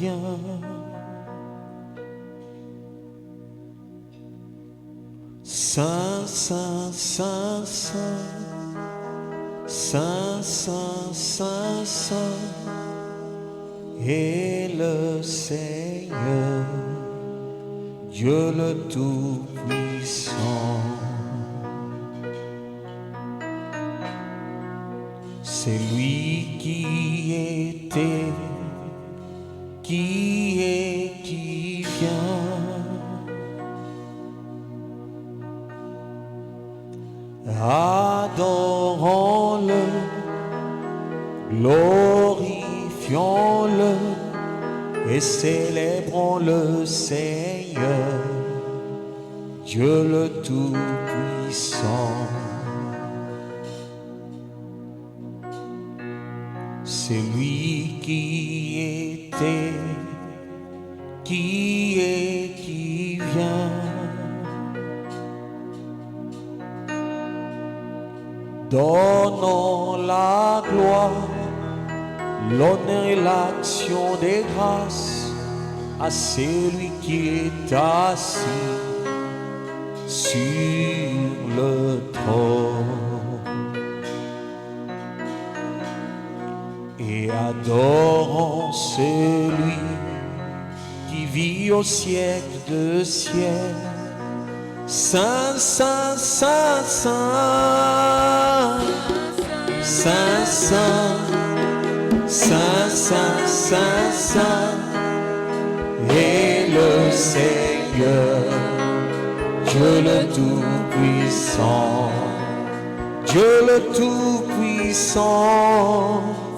vient. Saint, Saint, Saint, Saint, Saint, Saint, Saint, Saint, est le Seigneur, Dieu le Tout-Puissant. C'est lui qui était, qui est, qui vient. Adorons-le, glorifions-le et célébrons le Seigneur, Dieu le Tout-Puissant. C'est lui qui était, qui est, qui vient. Donnons la gloire, l'honneur et l'action des grâces à celui qui est assis sur le trône. Et adorons celui qui vit au siècle de siècle. Saint, Saint, Saint, Saint, Saint, Saint, Saint, Saint, Saint, Saint, est le Seigneur, Dieu le Tout-Puissant, Dieu le Tout-Puissant,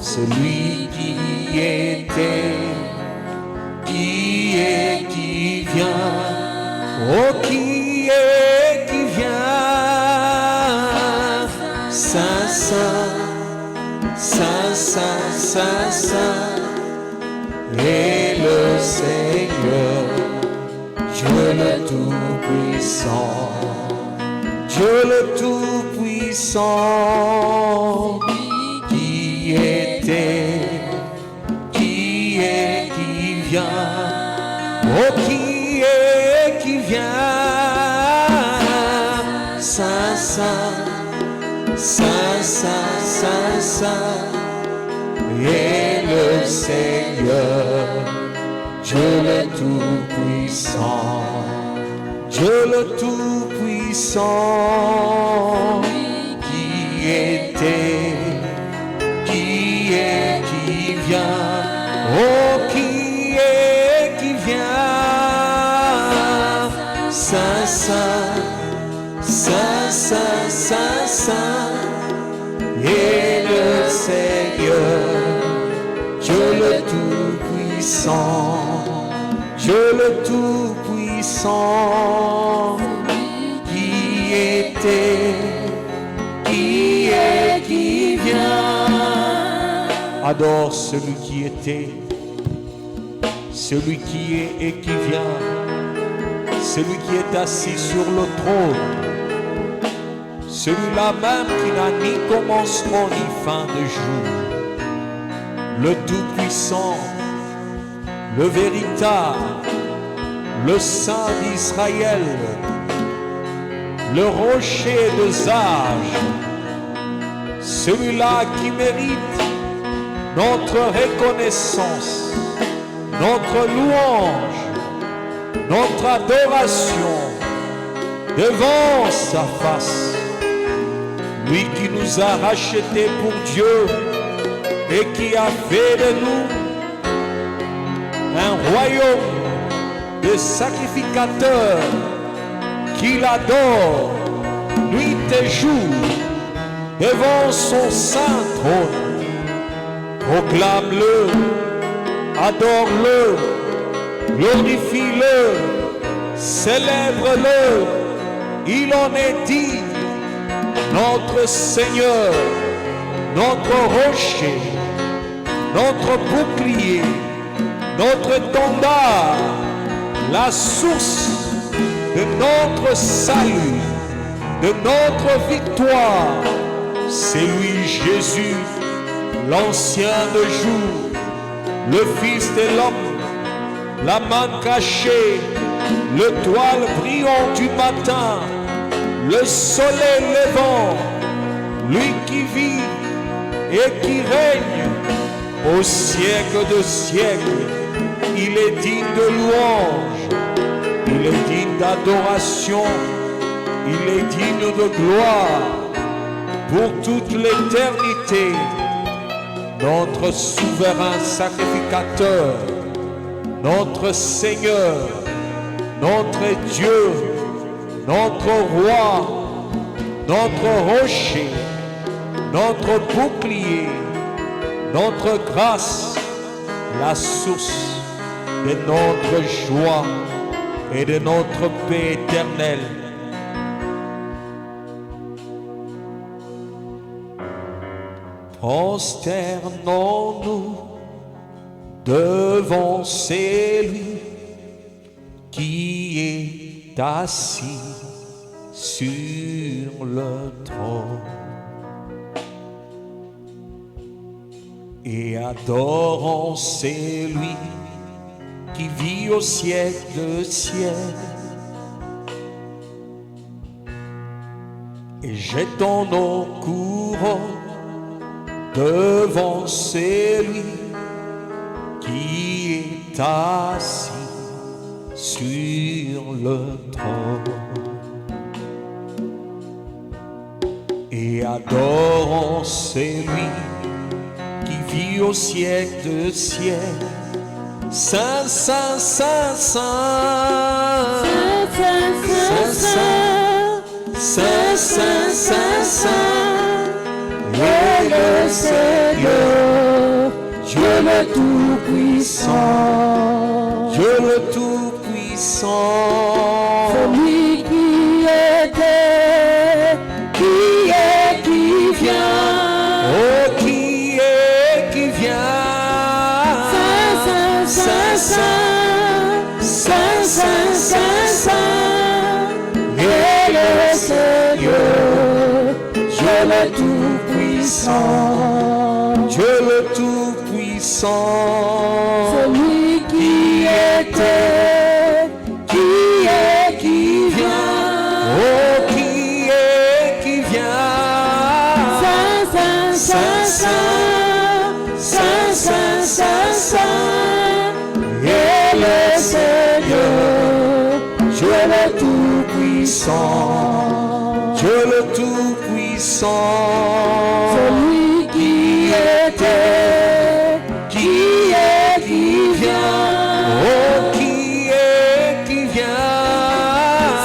celui qui était, qui est, qui vient, oh qui est, qui vient, Saint, Saint, Saint, Saint, Saint, Saint, est le Seigneur, Dieu le Tout-Puissant, Dieu le Tout-Puissant, qui était, qui est, qui vient, oh qui est, qui vient, Saint, Saint, Saint, Saint, Saint, Saint, est le Seigneur, Dieu le Tout-Puissant, Dieu le Tout-Puissant, qui était, qui est, qui vient, oh qui est, qui vient, Saint, Saint, Saint, Saint, Saint, Saint, et le Seigneur, Dieu le Tout-Puissant, Dieu le Tout-Puissant, qui était, qui est, qui vient. Adore celui qui était, celui qui est et qui vient, celui qui est assis sur le trône, celui-là même qui n'a ni commencement ni fin de jour, le Tout-Puissant, le véritable, le Saint d'Israël, le rocher des âges, celui-là qui mérite notre reconnaissance, notre louange, notre adoration devant sa face. Lui qui nous a rachetés pour Dieu et qui a fait de nous un royaume de sacrificateurs qui l'adore nuit et jour devant son saint trône. Proclame-le, adore-le, glorifie-le, célèbre-le. Il en est digne, notre Seigneur, notre rocher, notre bouclier, notre étendard, la source de notre salut, de notre victoire. C'est lui Jésus, l'ancien de jour, le Fils de l'homme la manne cachée, l'étoile brillant du matin, le soleil levant, lui qui vit et qui règne au siècle de siècles. Il est digne de louange, il est digne d'adoration, il est digne de gloire pour toute l'éternité. Notre souverain sacrificateur, notre Seigneur, notre Dieu, notre roi, notre rocher, notre bouclier, notre grâce, la source de notre joie et de notre paix éternelle. Prosternons-nous devant celui qui est assis sur le trône et adorons celui qui vit au siècle de siècle. Et jetons nos couronnes devant celui qui est assis sur le trône et adorons celui qui vit au siècle de siècle. Saint, Saint, Saint, Saint, Saint, Saint, Saint, Saint, Saint, est le Seigneur, Dieu le Tout-Puissant, Dieu le Tout-Puissant, celui qui était, qui est, qui vient, oh qui est, qui vient. Saint, Saint, Saint, Saint, Saint, est le Seigneur, Dieu le Tout-Puissant, Dieu le Tout-Puissant, celui qui était, qui est, qui vient, oh qui est, qui vient. Saint, Saint, Saint, Saint, Saint, Saint, Saint, est le Seigneur, Dieu le Tout-Puissant, Dieu le Tout-Puissant, celui qui était, qui est, qui vient, oh qui est, qui vient.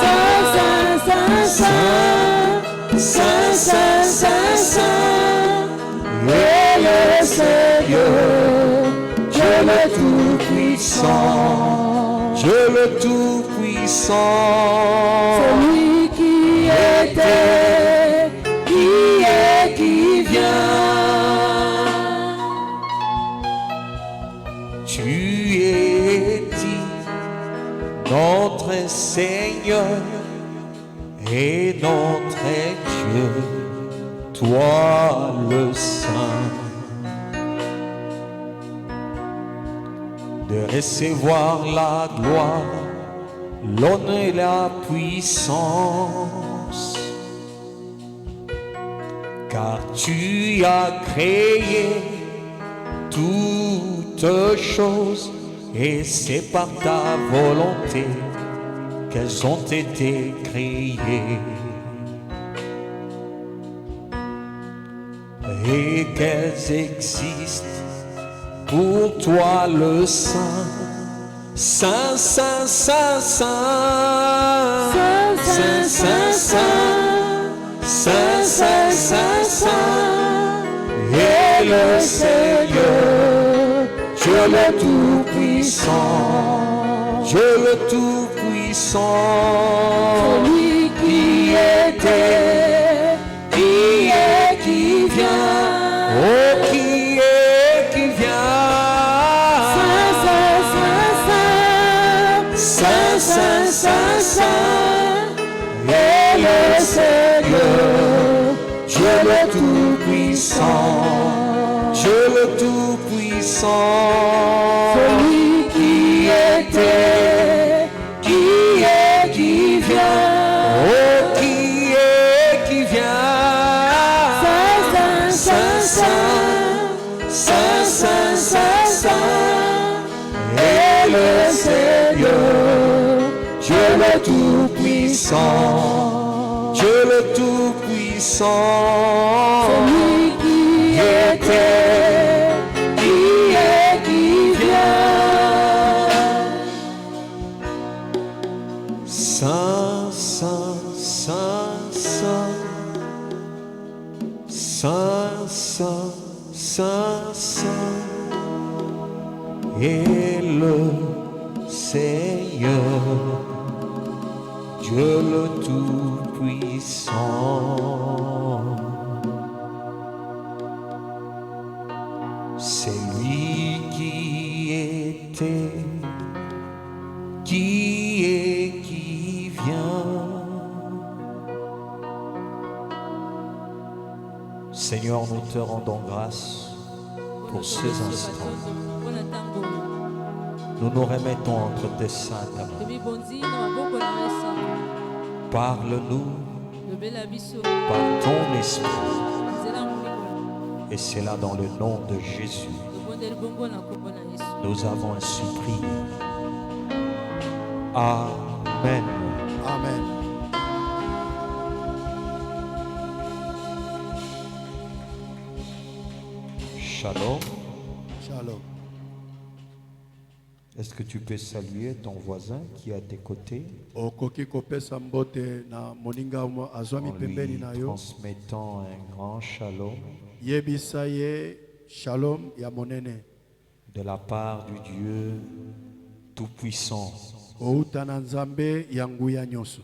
Saint, Saint, Saint, Saint, Saint, Saint, Saint, est le Seigneur, Dieu le Tout-Puissant, Dieu le Tout-Puissant, celui qui était, qui est, qui vient. Tu es dit, notre Seigneur et notre Dieu, toi le Saint, de recevoir la gloire, l'honneur et la puissance, car tu as créé toutes choses et c'est par ta volonté qu'elles ont été créées et qu'elles existent pour toi le Saint. Saint, Saint, Saint, Saint, Saint, Saint, Saint, Saint, Saint, Saint, est le Seigneur, Dieu le Tout-Puissant, Dieu le Tout-Puissant, celui qui était, qui est, qui vient, oh qui est, qui vient. Saint, Saint, Saint, Saint, est le Seigneur, Dieu le Tout-Puissant, Dieu le Tout-Puissant, celui qui est, Seigneur, Dieu le Tout-Puissant, Dieu le Tout-Puissant, celui qui était, qui est, qui vient. Saint, Saint, Saint, Saint, Saint, Saint, Saint, Saint, et le Seigneur, Dieu le Tout-Puissant. C'est lui qui était, qui est, qui vient. Seigneur, nous te rendons grâce pour ces instants. Nous nous remettons entre tes saintes mains. Parle-nous par ton esprit. Et c'est là dans le nom de Jésus. Nous avons ainsi prié. Amen. Amen. Shalom. Shalom. Est-ce que tu peux saluer ton voisin qui est à tes côtés Okoki kopesa mbote na moninga azwami en pembeni lui na yo. transmettant un grand shalom Yebisa ye shalom ya monene. de la part du Dieu Tout-Puissant. Outa na Nzambe ya nguya nyonso.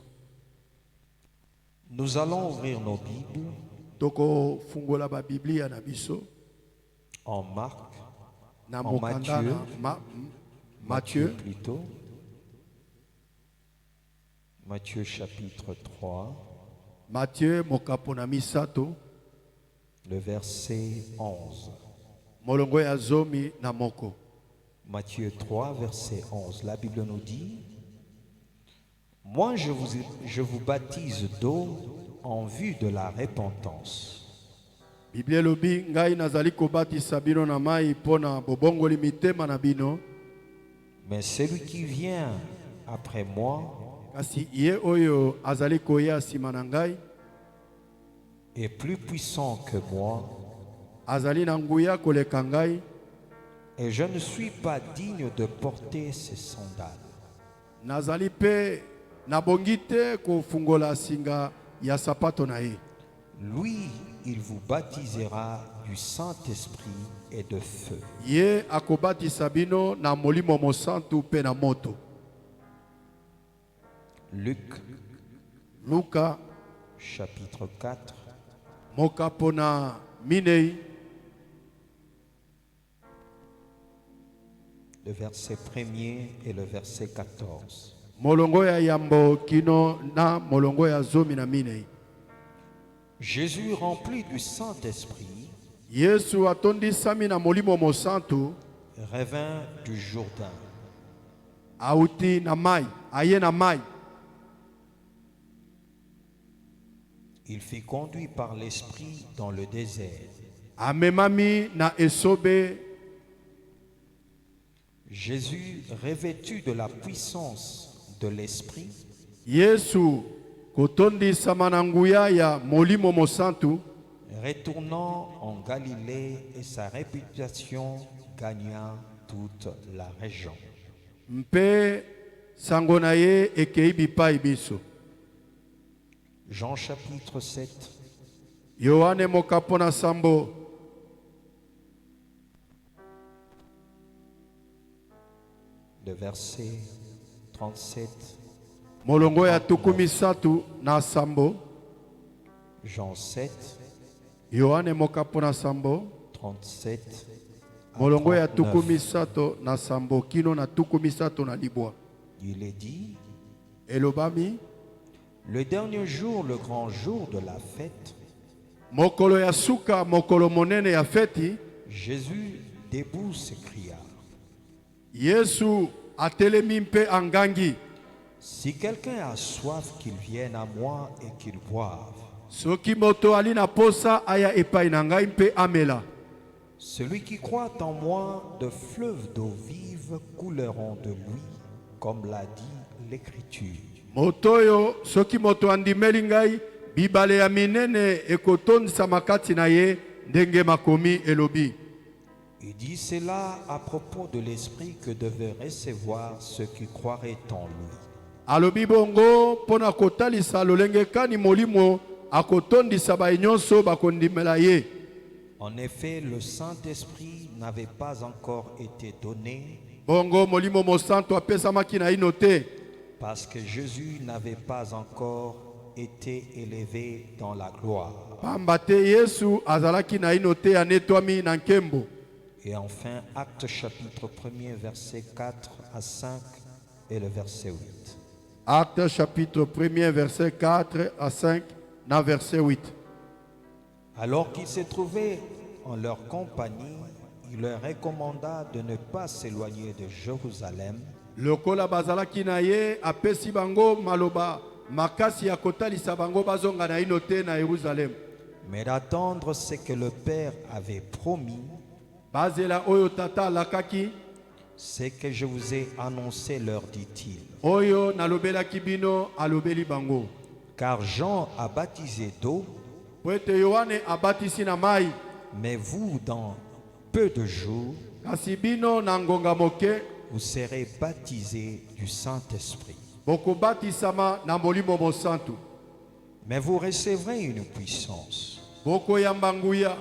Nous allons ouvrir nos Bibles Toko fungola ba Biblia na biso en Marc, na en mokanda Matthieu, na Matthieu plutôt. Matthieu chapitre 3, Matthieu mokapo na misato le verset 11. molongo ya zomi na moko. Matthieu 3, verset 11. La Bible nous dit: Moi, je vous baptise d'eau en vue de la repentance. Biblia lobi ngai nazali kobatisa bino na mai pona bobongoli mitema na bino. Mais celui qui vient après moi Kasi ye oyo azali koya sima na ngai est plus puissant que moi, azali na nguya koleka ngai, et je ne suis pas digne de porter ses sandales. nazali pe nabongi te kofungola singa ya sapato na ye. Lui, il vous baptisera du Saint-Esprit et de feu. Ye akobatisa bino na molimo mosantu pe na moto. Luc Luka chapitre 4, mokapo na minei le verset 1er et le verset 14. molongo ya yambo kino na molongo ya zomi na minei. Jésus, rempli du Saint-Esprit, Yesu atondisami na molimo mosantu, revint du Jourdain. auti na mai, aye na mai. Il fut conduit par l'Esprit dans le désert. Amemami na esobe. Jésus, revêtu de la puissance de l'Esprit, Yesu kotondisama na nguya ya molimo mosantu, retournant en Galilée, et sa réputation gagna toute la région. mpe sango na ye ekei bipai biso. Jean chapitre 7, Yohane mokapo na sambo le verset 37. molongo ya tukumisatu na sambo. Jean 7, Yohane mokapo na sambo 37. à molongo ya 39. tukumisato na sambo kino na tukumisato na libwa. Il est dit: Elobami le dernier jour, le grand jour de la fête, mokolo ya suka, mokolo monene ya feti, Jésus debout s'écria: Yesu atelemi mpe angangi, si quelqu'un a soif, qu'il vienne à moi et qu'il boive. soki moto ali na posa aya epai na ngai mpe amela. Celui qui croit en moi, de fleuves d'eau vive couleront de lui, comme l'a dit l'Écriture. Motoyo soki moto andimeli ngai bibale ya minene ekotondisa makati na ye ndenge makomi elobi. Il dit cela à propos de l'esprit que devaient recevoir ceux qui croiraient en lui. Alobi bongo pona kotalisa lolenge kani molimo akotondisa ba nyonso bakondimela ye. En effet, le Saint-Esprit n'avait pas encore été donné Bongo molimo mosanto apesamaki na ino te parce que Jésus n'avait pas encore été élevé dans la gloire. pamba te Yesu azalaki na ino te anetwami na nkembo. Et enfin, Actes chapitre 1er, verset 4 à 5 et le verset 8. Acte chapitre 1er verset 4 à 5 na verset 8. Alors qu'il se trouvait en leur compagnie, il leur recommanda de ne pas s'éloigner de Jérusalem, Lokola bazalaki na ye apesi bango maloba makasi ya kotalisa bango bazonga na ino te na Yerusalem. mais d'attendre ce que le Père avait promis, Bazela oyo tata alakaki, ce que je vous ai annoncé, leur dit-il. oyo nalobelaki bino alobeli bango. Car Jean a baptisé d'eau, Po ete Yohane abatisi na mai, mais vous, dans peu de jours, kasi bino na ngonga moke vous serez baptisés du Saint-Esprit. bokobatisama na molimo mosantu. Mais vous recevrez une puissance. Bokoyamba nguya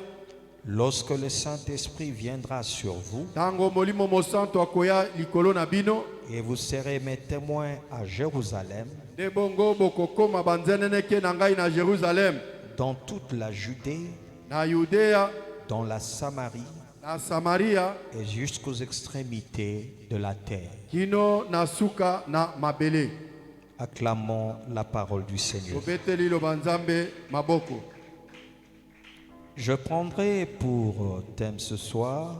Lorsque le Saint-Esprit viendra sur vous, tango molimo mosantu akoya likolo na bino, et vous serez mes témoins à Jérusalem, de bongo bokokoma banzeneneke na ngai na Jerusalem, dans toute la Judée, na Yudea, dans la Samarie na Samaria, et jusqu'aux extrémités de la terre. kino na suka na mabele. Acclamons la parole du Seigneur. Tobeteli loba Nzambe maboko. Je prendrai pour thème ce soir,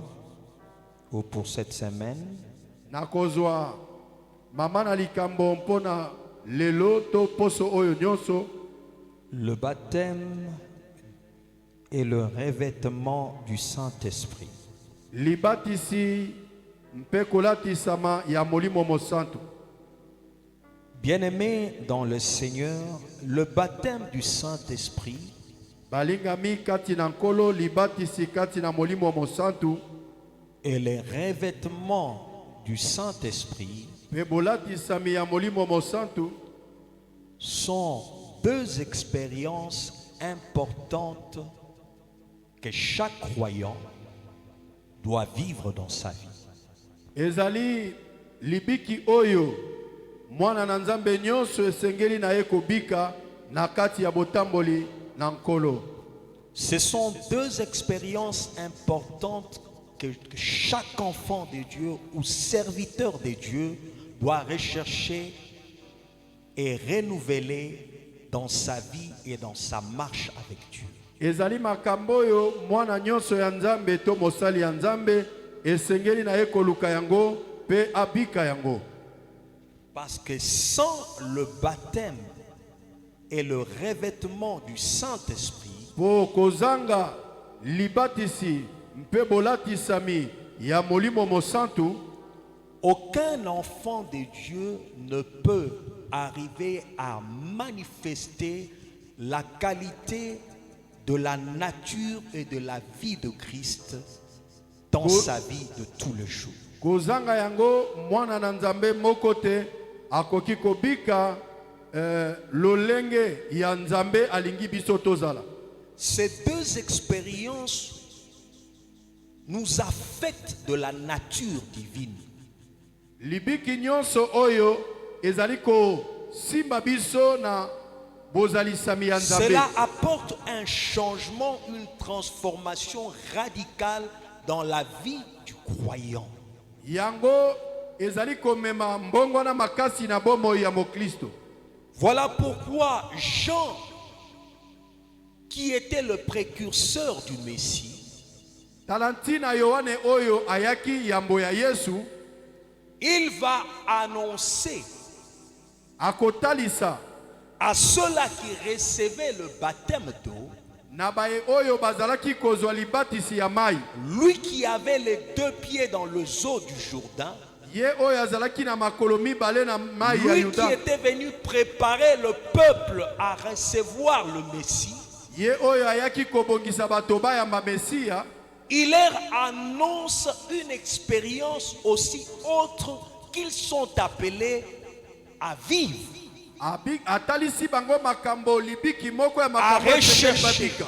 ou pour cette semaine, Nakozwa mama na likambo mpona lelo to poso oyo nyonso, le baptême et le revêtement du Saint-Esprit. libatisi mpe kolatisama ya molimo mosantu. Bien-aimés dans le Seigneur, le baptême du Saint-Esprit Balingami kati na nkolo libatisi kati na molimo mosantu et le revêtement du Saint-Esprit mpe bolatisami ya molimo mosantu sont deux expériences importantes que chaque croyant doit vivre dans sa vie. ezali libiki oyo mwana na Nzambe nyonso esengeli na ye kobika na kati ya botamboli na nkolo. Ce sont deux expériences importantes que chaque enfant de Dieu ou serviteur de Dieu doit rechercher et renouveler dans sa vie et dans sa marche avec Dieu. Ezali makambo oyo mwana nyonso ya Nzambe to mosali ya Nzambe esengeli na ye koluka yango pe abika yango. Parce que sans le baptême et le revêtement du Saint-Esprit, Po kozanga libatisi mpe bolatisami ya molimo mosantu, aucun enfant de Dieu ne peut arriver à manifester la qualité de la nature et de la vie de Christ dans sa vie de tous les jours. kozanga yango mwana na Nzambe moko te akoki kobika lolenge ya Nzambe alingi biso tozala. Ces deux expériences nous affectent de la nature divine. Libiki nyonso oyo ezali ko simba biso na bozalisami ya Nzambe. Cela apporte un changement, une transformation radicale dans la vie du croyant. Yango ezali komema mbongwana makasi na bomoi ya Mokristo. Voilà pourquoi Jean, qui était le précurseur du Messie, Talantina Yohane oyo ayaki yambo ya Yesu, il va annoncer akotalisa à ceux-là qui recevaient le baptême d'eau na baye oyo bazalaki kozwa libatisi ya mai. Lui qui avait les 2 pieds dans le eau du Jourdain, Ye oyo azalaki na makolo mibale na mai ya lui Yuda. qui était venu préparer le peuple à recevoir le Messie, Ye oyo ayaki kobongisa bato bayamba Mesia. il leur annonce une expérience aussi autre qu'ils sont appelés à vivre. Atalisi bango makambo libiki moko ya À makambo rechercher, batika.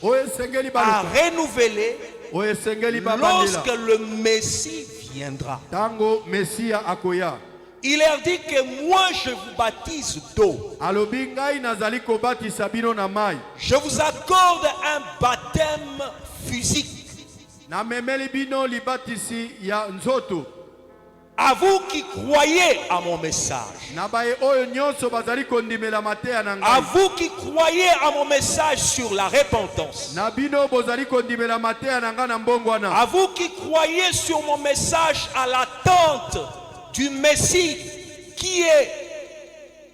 Oyo esengeli à baluka. renouveler Oyo esengeli babandela. lorsque le Messie viendra. Tango Mesia akoya. Il leur dit que moi je vous baptise d'eau. Alobi ngai nazali kobatisa bino na mai. Je vous accorde un baptême physique. Na memeli bino libatisi ya nzoto. À vous qui croyez à mon message. Na baye oyo nyonso bazali kondimela mateya na À ngai. vous qui croyez à mon message sur la repentance. Na bino bozali kondimela mateya na ngai na mbongwana. À vous qui croyez sur mon message à l'attente du Messie qui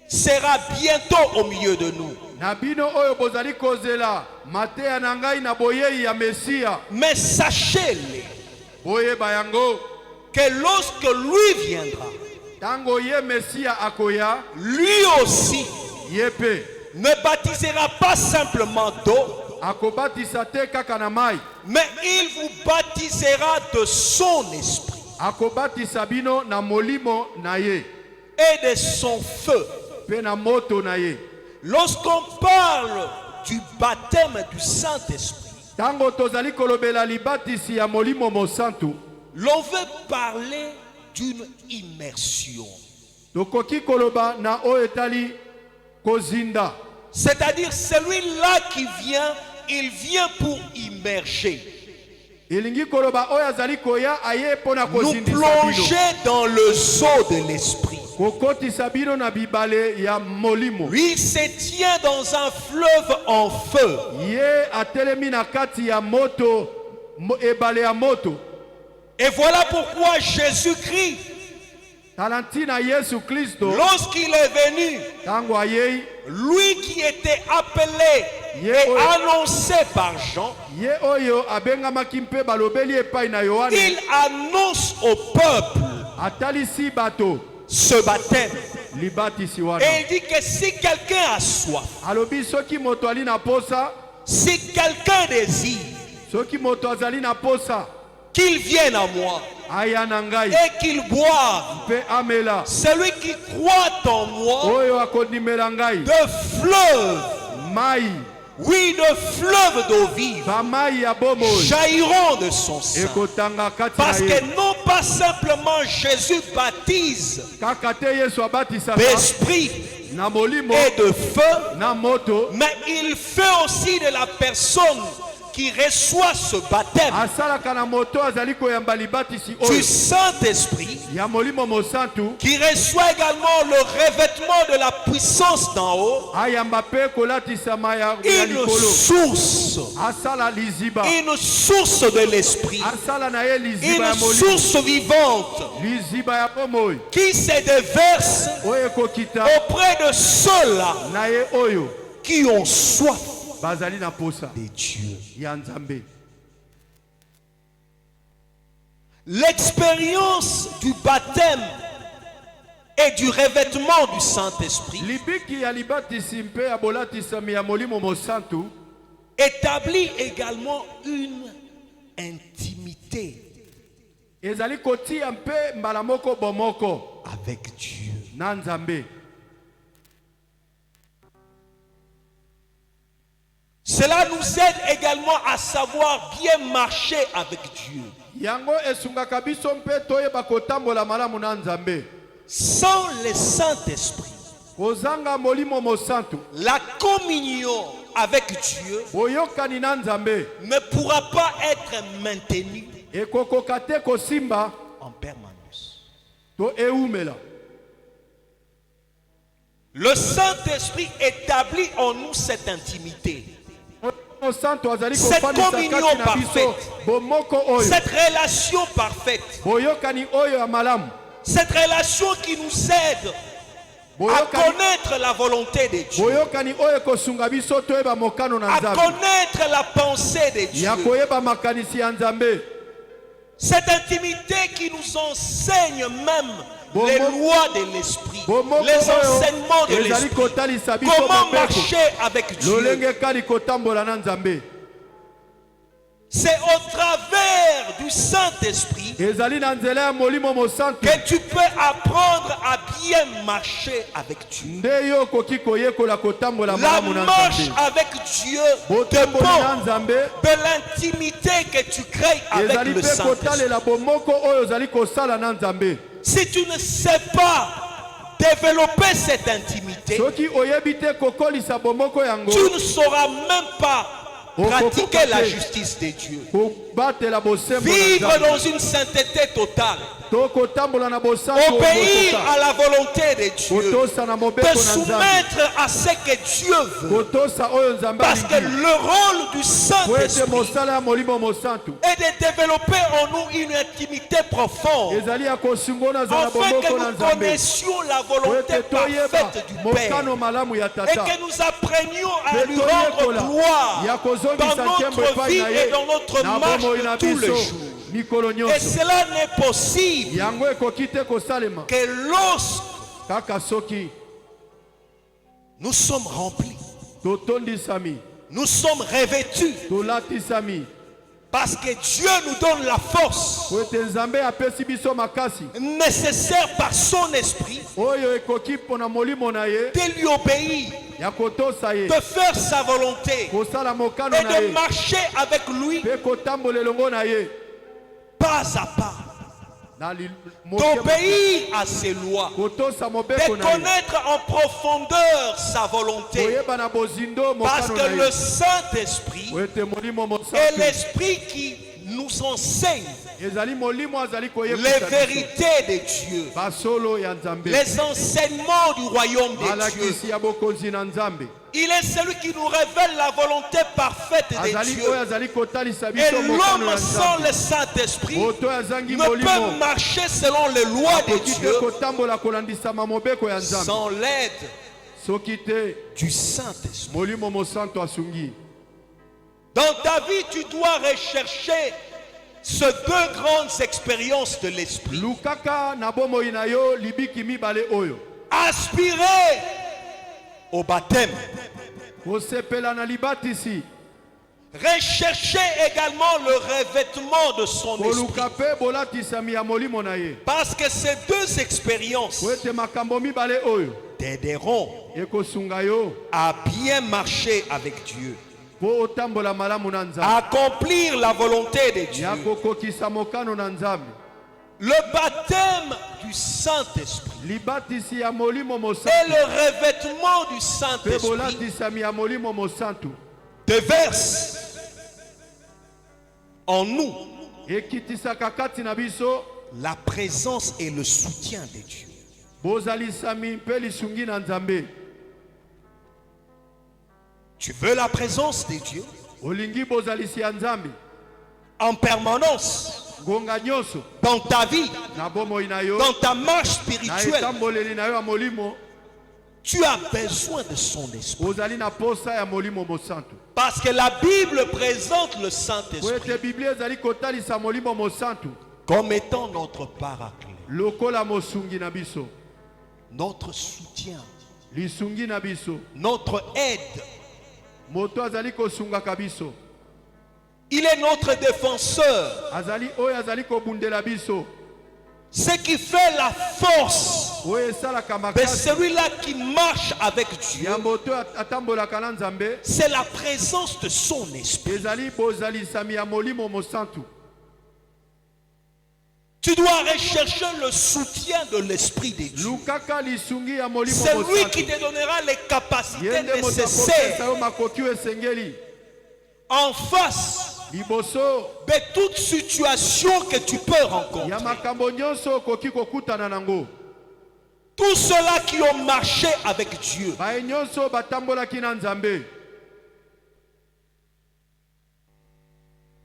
sera bientôt au milieu de nous. Na bino oyo bozali kozela mateya na ngai na boyei ya Mesia. Mais sachez-le Boye bayango. que lorsque lui viendra, Tango ye Mesia akoya. lui aussi Yepe. ne baptisera pas simplement d'eau, Akobatisa te kaka na mai. mais il vous baptisera de son esprit Akobatisa bino na molimo na ye. et de son feu. Pe na moto na ye. Lorsqu'on parle du baptême du Saint-Esprit, Tango tozali kolobela libatisi ya molimo mosantu. l'on veut parler d'une immersion. Tokoki koloba na oyo etali kozinda. C'est-à-dire celui-là qui vient, il vient pour immerger, Elingi koloba oyo azali koya aye pona nous kozindisa bino. plonger dans le seau de l'esprit. Kokotisa bino na bibale ya molimo. Lui se tient dans un fleuve en feu. Ye atelemi na kati ya moto, ebale ya moto. Et voilà pourquoi Jésus-Christ, Talantina Yesu Kristo. lorsqu'il est venu, Tango ayei. lui qui était appelé et annoncé par Jean, Ye oyo abengamaki mpe balobeli epai na Yohane. il annonce au peuple Atalisi bato. ce baptême. Libatisi wana. Et il dit que si quelqu'un a soif, Alobi soki moto ali na posa. si quelqu'un désire, Soki moto azali na posa. qu'il vienne à moi Aya na ngai. et qu'il boive. Pe amela. Celui qui croit en moi, Oyo akondimela ngai. de fleuves, Mai. oui, de fleuves d'eau vive, Ba mai ya bomo. jailliront de son sein. Ekotanga kati Parce na que ye. non pas simplement Jésus baptise Kaka te Yesu abatisa d'esprit na molimo et de feu, na moto. mais il fait aussi de la personne qui reçoit ce baptême Asalaka na moto azali koyamba libatisi du oyo. Saint-Esprit, Ya molimo mosantu. qui reçoit également le revêtement de la puissance d'en haut, Ayamba pe kolatisa maya ya une likolo. source, Asala liziba. une source de l'esprit, Asala na ye liziba ya une molimo. source vivante Liziba ya bomoi. qui se déverse Oyo ekokita auprès de ceux-là na ye oyo. qui ont soif Bazali na posa. de Dieu. Ya Nzambe. L'expérience du baptême et du revêtement du Saint-Esprit Libiki ya libatisi mpe ya bolatisami ya molimo mosantu. établit également une intimité Ezali kotia mpe mbala moko bomoko avec Dieu. na Nzambe. Cela nous aide également à savoir bien marcher avec Dieu. Yango esungaka biso mpe toyeba kotambola malamu na Nzambe. Sans le Saint-Esprit, Kozanga molimo mosantu. la communion avec Dieu Boyokani na Nzambe. ne pourra pas être maintenue Ekokoka te kosimba en permanence. to eumela. Le Saint-Esprit établit en nous cette intimité, Mosantu azali cette kofandisa communion kati na biso. parfaite, Bomoko oyo. cette relation parfaite, Boyokani oyo ya malamu. cette relation qui nous aide à connaître la volonté de Dieu, boyokani oyo ekosunga biso toyeba mokano na à Nzambe connaître la pensée de Dieu. ya koyeba makanisi ya Nzambe. Cette intimité qui nous enseigne même les lois de l'esprit, les enseignements de l'esprit, comment marcher avec Dieu. C'est au travers du Saint-Esprit que tu peux apprendre à bien marcher avec Dieu. La marche avec Dieu dépend de l'intimité que tu crées avec le Saint-Esprit. Si tu ne sais pas développer cette intimité, tu ne sauras même pas pratiquer la justice de Dieu. Vivre dans une sainteté totale. Obéir à la volonté de Dieu. Te soumettre à ce que Dieu veut. Parce que le rôle du Saint-Esprit est de développer en nous une intimité profonde, afin que nous connaissions la volonté parfaite du Père et que nous apprenions à lui rendre gloire dans notre vie et dans notre marche de tous les jours. Et cela n'est possible que lorsque nous sommes remplis, nous sommes revêtus, parce que Dieu nous donne la force nécessaire par son esprit de lui obéir, de faire sa volonté et de marcher avec lui pas à pas, d'obéir à ses lois, de connaître en profondeur sa volonté, parce que le Saint-Esprit est l'Esprit qui nous enseigne les vérités de Dieu, les enseignements du royaume de Dieu. Il est celui qui nous révèle la volonté parfaite de Dieu. Et l'homme sans le Saint-Esprit ne peut marcher selon les lois de Dieu sans l'aide du Saint-Esprit. Dans ta vie, tu dois rechercher ces deux grandes expériences de l'Esprit. Aspirer au baptême. Rechercher également le revêtement de son esprit. Parce que ces deux expériences t'aideront à bien marcher avec Dieu, à accomplir la volonté de Dieu. Le baptême du Saint-Esprit et le revêtement du Saint-Esprit déverse en nous la présence et le soutien de Dieu. Tu veux la présence de Dieu en permanence dans ta vie, dans ta marche spirituelle. Tu as besoin de son esprit. Parce que la Bible présente le Saint-Esprit comme étant notre paraclet, notre soutien, notre aide. Il est notre défenseur. Ce qui fait la force de celui-là qui marche avec Dieu, c'est la présence de son esprit. Tu dois rechercher le soutien de l'esprit de Dieu. C'est lui qui te donnera les capacités nécessaires en face de toute situation que tu peux rencontrer. Tous ceux-là qui ont marché avec Dieu,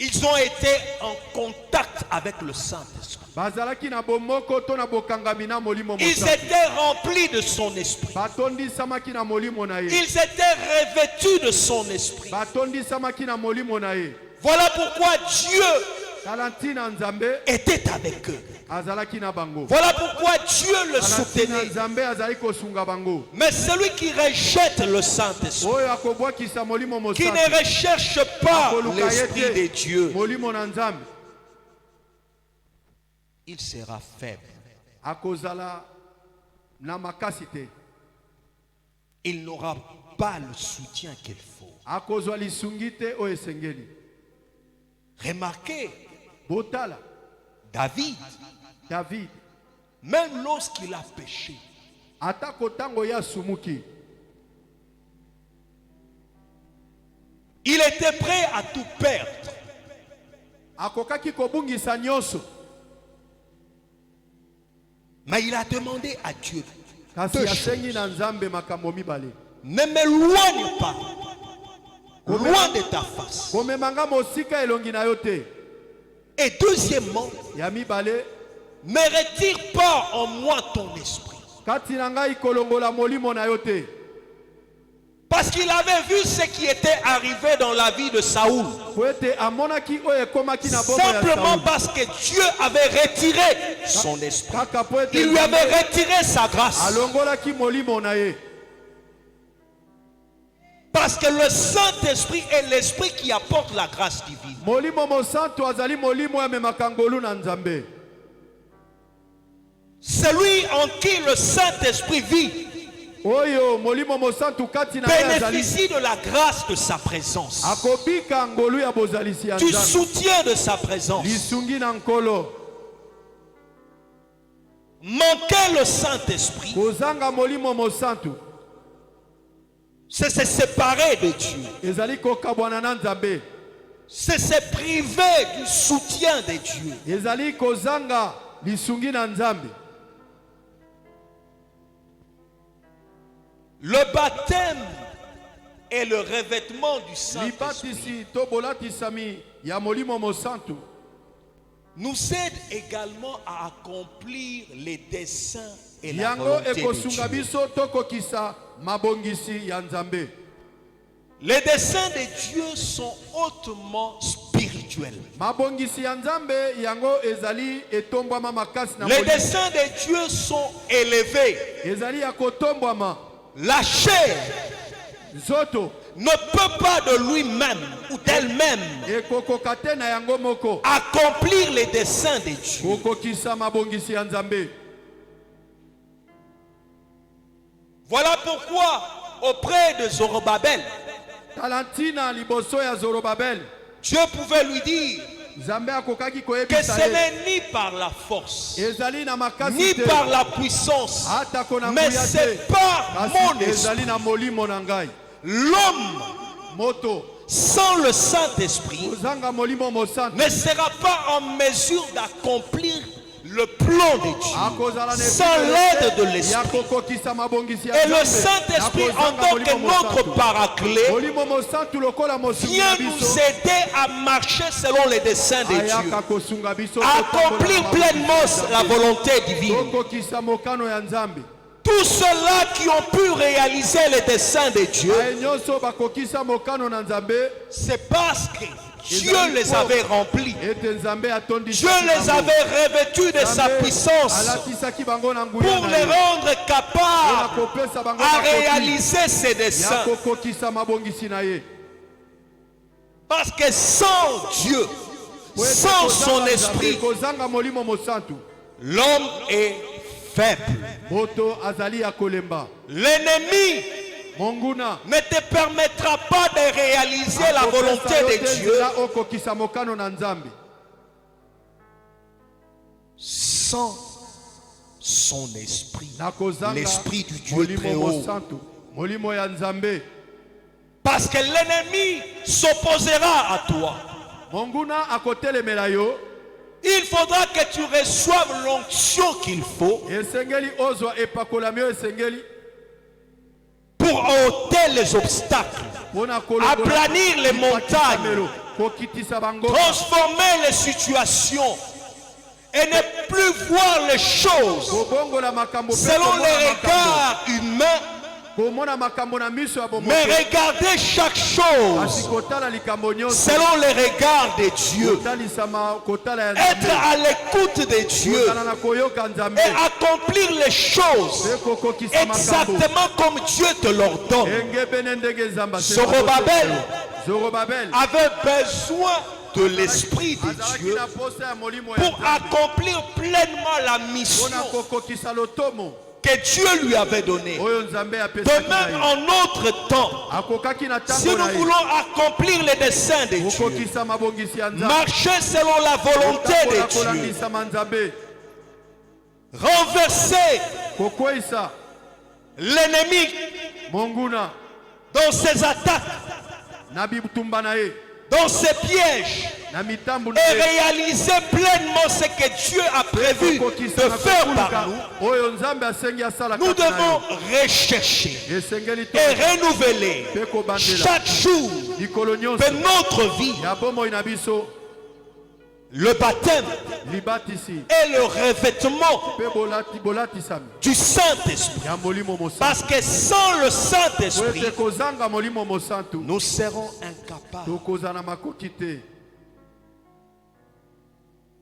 Ils ont été en contact avec le Saint-Esprit. bazalaki na bomoko to na bokangami na molimo Ils mosantu. étaient remplis de son esprit. Batondisamaki na molimo na ye. Ils étaient revêtus de son esprit. Batondisamaki na molimo na ye. Voilà pourquoi Dieu Talantina nzambe était avec eux. azalaki na bango. Voilà pourquoi Dieu le Talantina soutenait. nzambe azali kosunga bango. Mais celui qui rejette le Saint-Esprit, Oyo akobwakisa molimo qui mosantu. ne recherche pas akoluka ye l'Esprit te, de Dieu, molimo na nzambe il sera faible. akozala na makasi te. Il n'aura pas le soutien qu'il faut. Akozwa lisungi te oyo esengeli. Remarquez, Botala David, David même lorsqu'il a péché, ata kotango ya sumuki il était prêt à tout perdre. akokaki kobungisa nyonso, Mais il a demandé à Dieu, kasi deux asengi choses. na nzambe makambo mibale. Ne m'éloigne pas, loin de ta face. Komemanga mosika elongi na yo te. Et deuxièmement, Ya mibale, ne retire pas en moi ton esprit. kati na ngai kolongola molimo na yo te. Parce qu'il avait vu ce qui était arrivé dans la vie de Saoul. Po ete amonaki oyo ekomaki na bomoi ya Simplement Sauli. parce que Dieu avait retiré son esprit. Kaka po ete Il lui avait Nzambe retiré sa grâce. alongolaki molimo na ye. Parce que le Saint-Esprit est l'esprit qui apporte la grâce divine. Molimo mosantu azali molimo ya memaka ngolu na nzambe. Celui en qui le Saint-Esprit vit Oyo molimo mosantu kati na ye azali. bénéficie de la grâce de sa présence, Akobika ngolu ya bozalisi ya du nzambe. soutien de sa présence. Lisungi na nkolo. Manquer le Saint-Esprit, Kozanga molimo mosantu c'est se séparer de Dieu. ezali kokabwana na nzambe. C'est se priver du soutien de Dieu. Ezali kozanga lisungi na nzambe. Le baptême et le revêtement du Saint-Esprit Libatisi to bolatisami ya molimo mosantu nous aide également à accomplir les desseins et la yango volonté de ekosunga Dieu. biso tokokisa mabongisi ya nzambe. Les desseins de Dieu sont hautement spirituels. Mabongisi ya nzambe yango ezali etombwama makasi na Les molimo. desseins de Dieu sont élevés. Ezali ya kotombwama. La chair Zoto ne peut pas de lui-même ou d'elle-même ekokoka te na yango moko accomplir les desseins de Dieu. kokokisa mabongisi ya nzambe. Voilà pourquoi auprès de Zorobabel, Talantina liboso ya Zorobabel, Dieu pouvait lui dire nzambe akokaki que koyebisa ce ye n'est ni par la force, ezali na makasi ni te, par la puissance, atako na mais nguya c'est te, par mon kasi esprit. ezali na molimo na ngai. L'homme Moto sans le Saint-Esprit kozanga molimo mosantu ne sera pas en mesure d'accomplir le plan de Dieu akozala na sans efimele l'aide de te ya l'Esprit. kokokisa mabongisi ya Et le nzambe. Saint-Esprit, en Akozanga tant que molimo notre mosantu. paraclet, Molimo mosantu lokola mosungi vient na nous biso aider à marcher selon les desseins de Dieu, ayaka kosunga biso à totambola accomplir na pleinement mabongisi ya la Nzambe. volonté divine. Tokokisa mokano ya nzambe. Tous ceux-là qui ont pu réaliser les desseins de Dieu, Baye nyonso bakokisa mokano na nzambe c'est parce que Dieu les avait remplis. ete nzambe atondisi Dieu les avait revêtus de sa puissance alatisaki bango na nguya pour na les ye. rendre Mpona capables kopesa bango à makoki réaliser ces ya desseins. kokokisa mabongisi na ye. Parce que sans Dieu, Po ete sans kozanga son nzambe, esprit, kozanga molimo mosantu, l'homme est faible. moto azali ya kolemba. L'ennemi Monguna ne te permettra pas de réaliser la akopesa volonté yo de te Dieu nzela okokisa mokano na nzambe sans son esprit, na kozanga l'esprit du Dieu molimo très haut. mosantu, molimo ya nzambe. Parce que l'ennemi s'opposera à toi. Monguna akotelemela yo, Il faudra que tu reçoives l'onction qu'il faut esengeli ozwa epakolami yo esengeli pour ôter les obstacles, mpona kolongola aplanir les lipakisama montagnes, melo, kokitisa bango transformer les situations et ne plus voir les choses kobongola makambo selon les regards humains, komona makambo na miso ya bomoi mais regarder chaque chose asikotala likambo nyonso selon les regards de Dieu. kotalisama kotala ya Être Nzambe à l'écoute de Dieu kozala na koyoka Nzambe et accomplir les choses pe kokokisa makambo exactement comme Dieu te l'ordonne. engebene ndenge Nzambe Zorobabel avait besoin de l'Esprit de azalaki Dieu na posa ya molimo ya pour Nzambe accomplir pleinement la mission mpona kokokisa lotomo que Dieu lui avait donnée. oyo Nzambe De apesaki na même, ye en notre temps, akokaki na si ntango nous na ye voulons accomplir les desseins de Dieu, kokokisa mabongisi ya Nzambe marcher selon la volonté de Dieu, kolangisama Nzambe renverser kokweyisa l'ennemi monguna dans ses attaques, na bitumba na ye dans ses pièges, na mitambu na et ye réaliser pleinement ce que Dieu a prévu kokokisa de na faire kokuluka par nous. oyo Nzambe asengi asala Nous kati na devons yo rechercher esengeli to et renouveler mpe kobandela chaque jour likolo nyonso de notre vie ya bomoi na biso le baptême libatisi et le revêtement mpe bolatisami du Saint-Esprit. ya molimo mosantu Parce que sans le po Saint-Esprit, ete kozanga molimo mosantu nous serons incapables. tokozala na makoki te.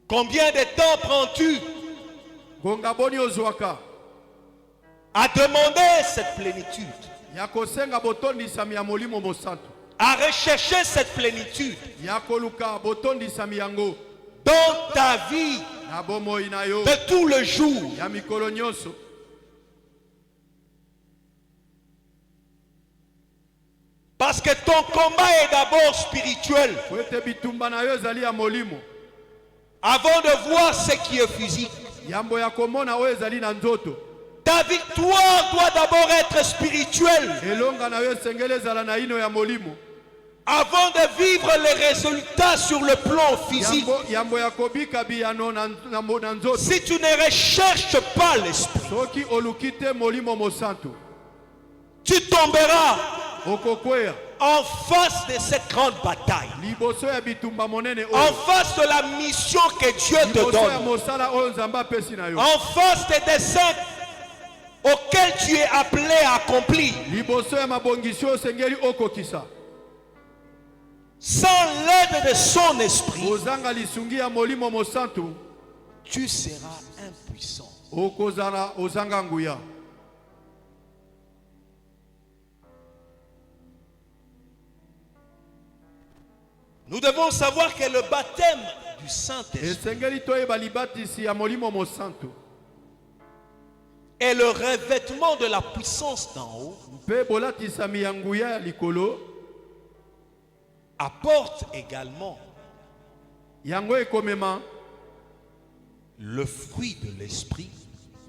Combien de temps prends-tu ngonga boni ozwaka à demander cette plénitude, ya kosenga botondisami ya molimo mosantu à rechercher cette plénitude ya koluka botondisami yango dans ta vie na bomoi na yo de tous les jours? ya mikolo nyonso Parce que ton combat est d'abord spirituel po ete bitumba na yo ezali ya molimo avant de voir ce qui est physique. yambo ya komona oyo ezali na nzoto Ta victoire doit d'abord être spirituelle elonga na yo esengeli ezala na ino ya molimo avant de vivre les résultats sur le plan physique. yambo ya kobika biyano na nzoto Si tu ne recherches pas l'esprit, soki oluki te molimo mosantu tu tomberas okokweya en face de cette grande bataille, liboso ya bitumba monene en oyo face de la mission que Dieu te liboso ya donne, mosala oyo Nzambe apesi na yo en face des desseins auxquels tu es appelé à accomplir. liboso ya mabongisi oyo osengeli okokisa Sans l'aide de son esprit, kozanga lisungi ya molimo mosantu tu seras impuissant. okozala ozanga nguya Nous devons savoir que le baptême du Saint-Esprit esengeli toyeba libatisi ya molimo mosantu et le revêtement de la puissance d'en haut mpe bolatisami ya nguya ya likolo apporte également yango ekomema le fruit de l'esprit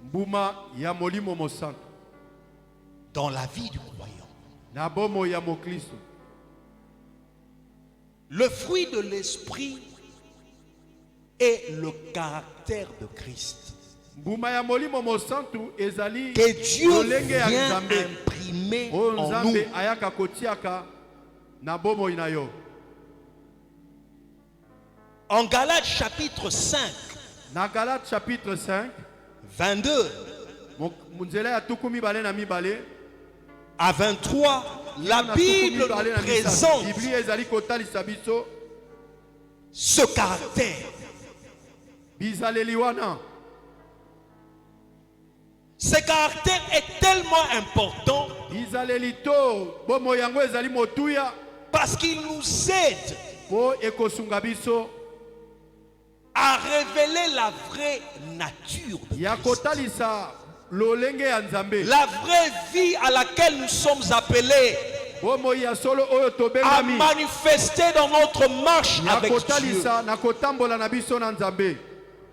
mbuma ya molimo mosantu dans la vie du croyant. na bomoi ya mokristo. Le fruit de l'esprit est le caractère de Christ mbuma ya molimo mosantu ezali que Dieu lolenge ya vient Nzambe imprimer oyo en nous. Nzambe ayaka kotiaka na bomoi na yo. En Galates chapitre 5, Na Galate chapitre 5 22 munzela ya tuku mibale na mibale à 23, la na Bible tuku mibale nous na misato. présente Biblia ezali kotalisa biso ce caractère. bizaleli wana. Ce caractère est tellement important bizaleli to bomoi yango ezali motuya parce qu'il nous aide po ekosunga biso à révéler la vraie nature de ya Christ. kotalisa lolenge ya Nzambe, La vraie vie à laquelle nous sommes appelés bomoi ya solo oyo à tobengami manifester dans notre marche ya avec Dieu. kotalisa na kotambola na biso na Nzambe,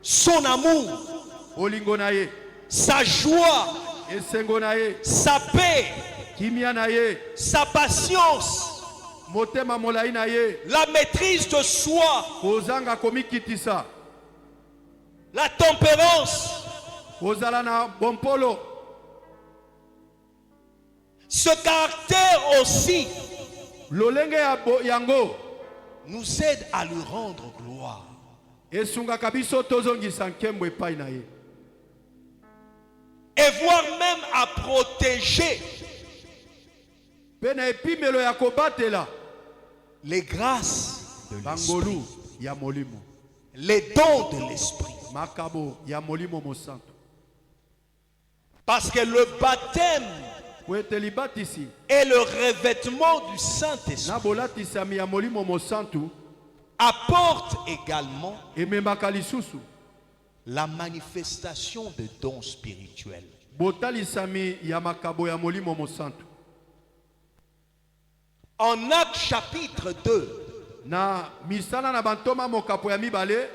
Son amour, olingo na ye, sa joie, esengo na ye, sa paix, kimia na ye, sa patience, motema molai na ye, la maîtrise de soi, kozanga komikitisa, la tempérance. kozala na bompolo. Ce caractère aussi Lolenge ya yango nous aide à lui rendre gloire. esungaka biso tozongisa nkembo epai na ye Et voire même à protéger mpe na epimelo ya kobatela les grâces de bangolu l'esprit, ya molimo les dons de l'esprit. makabo ya molimo mosantu Parce que le baptême po ete libatisi et le revêtement du Saint-Esprit na bolatisami ya molimo mosantu apportent également ememaka lisusu la manifestation de dons spirituels. botalisami ya makabo ya molimo mosantu. En Actes chapitre 2, Na misala na bantoma mokapo ya mibale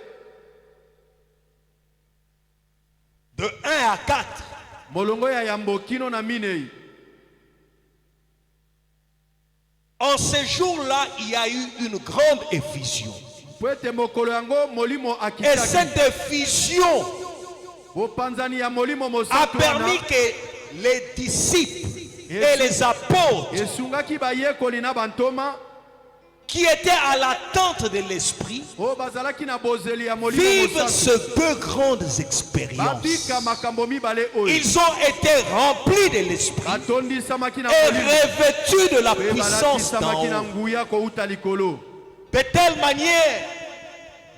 de 1 à 4, molongo ya yambo kino na minei. en ces jours-là, il y a eu une grande effusion. Po ete mokolo yango molimo Et akitaki. cette effusion Bopanzani ya molimo a mosantu permis wana que les disciples et les apôtres esungaki bayekoli na bantoma qui étaient à l'attente de l'Esprit o bazalaki na bozeli ya molimo vivent mosantu ces deux grandes expériences. babika makambo mibale oyo Ils ont été remplis de l'Esprit batondisamaki na et molimo revêtus de la pe puissance d'en balatisamaki na haut. nguya kouta likolo De telle manière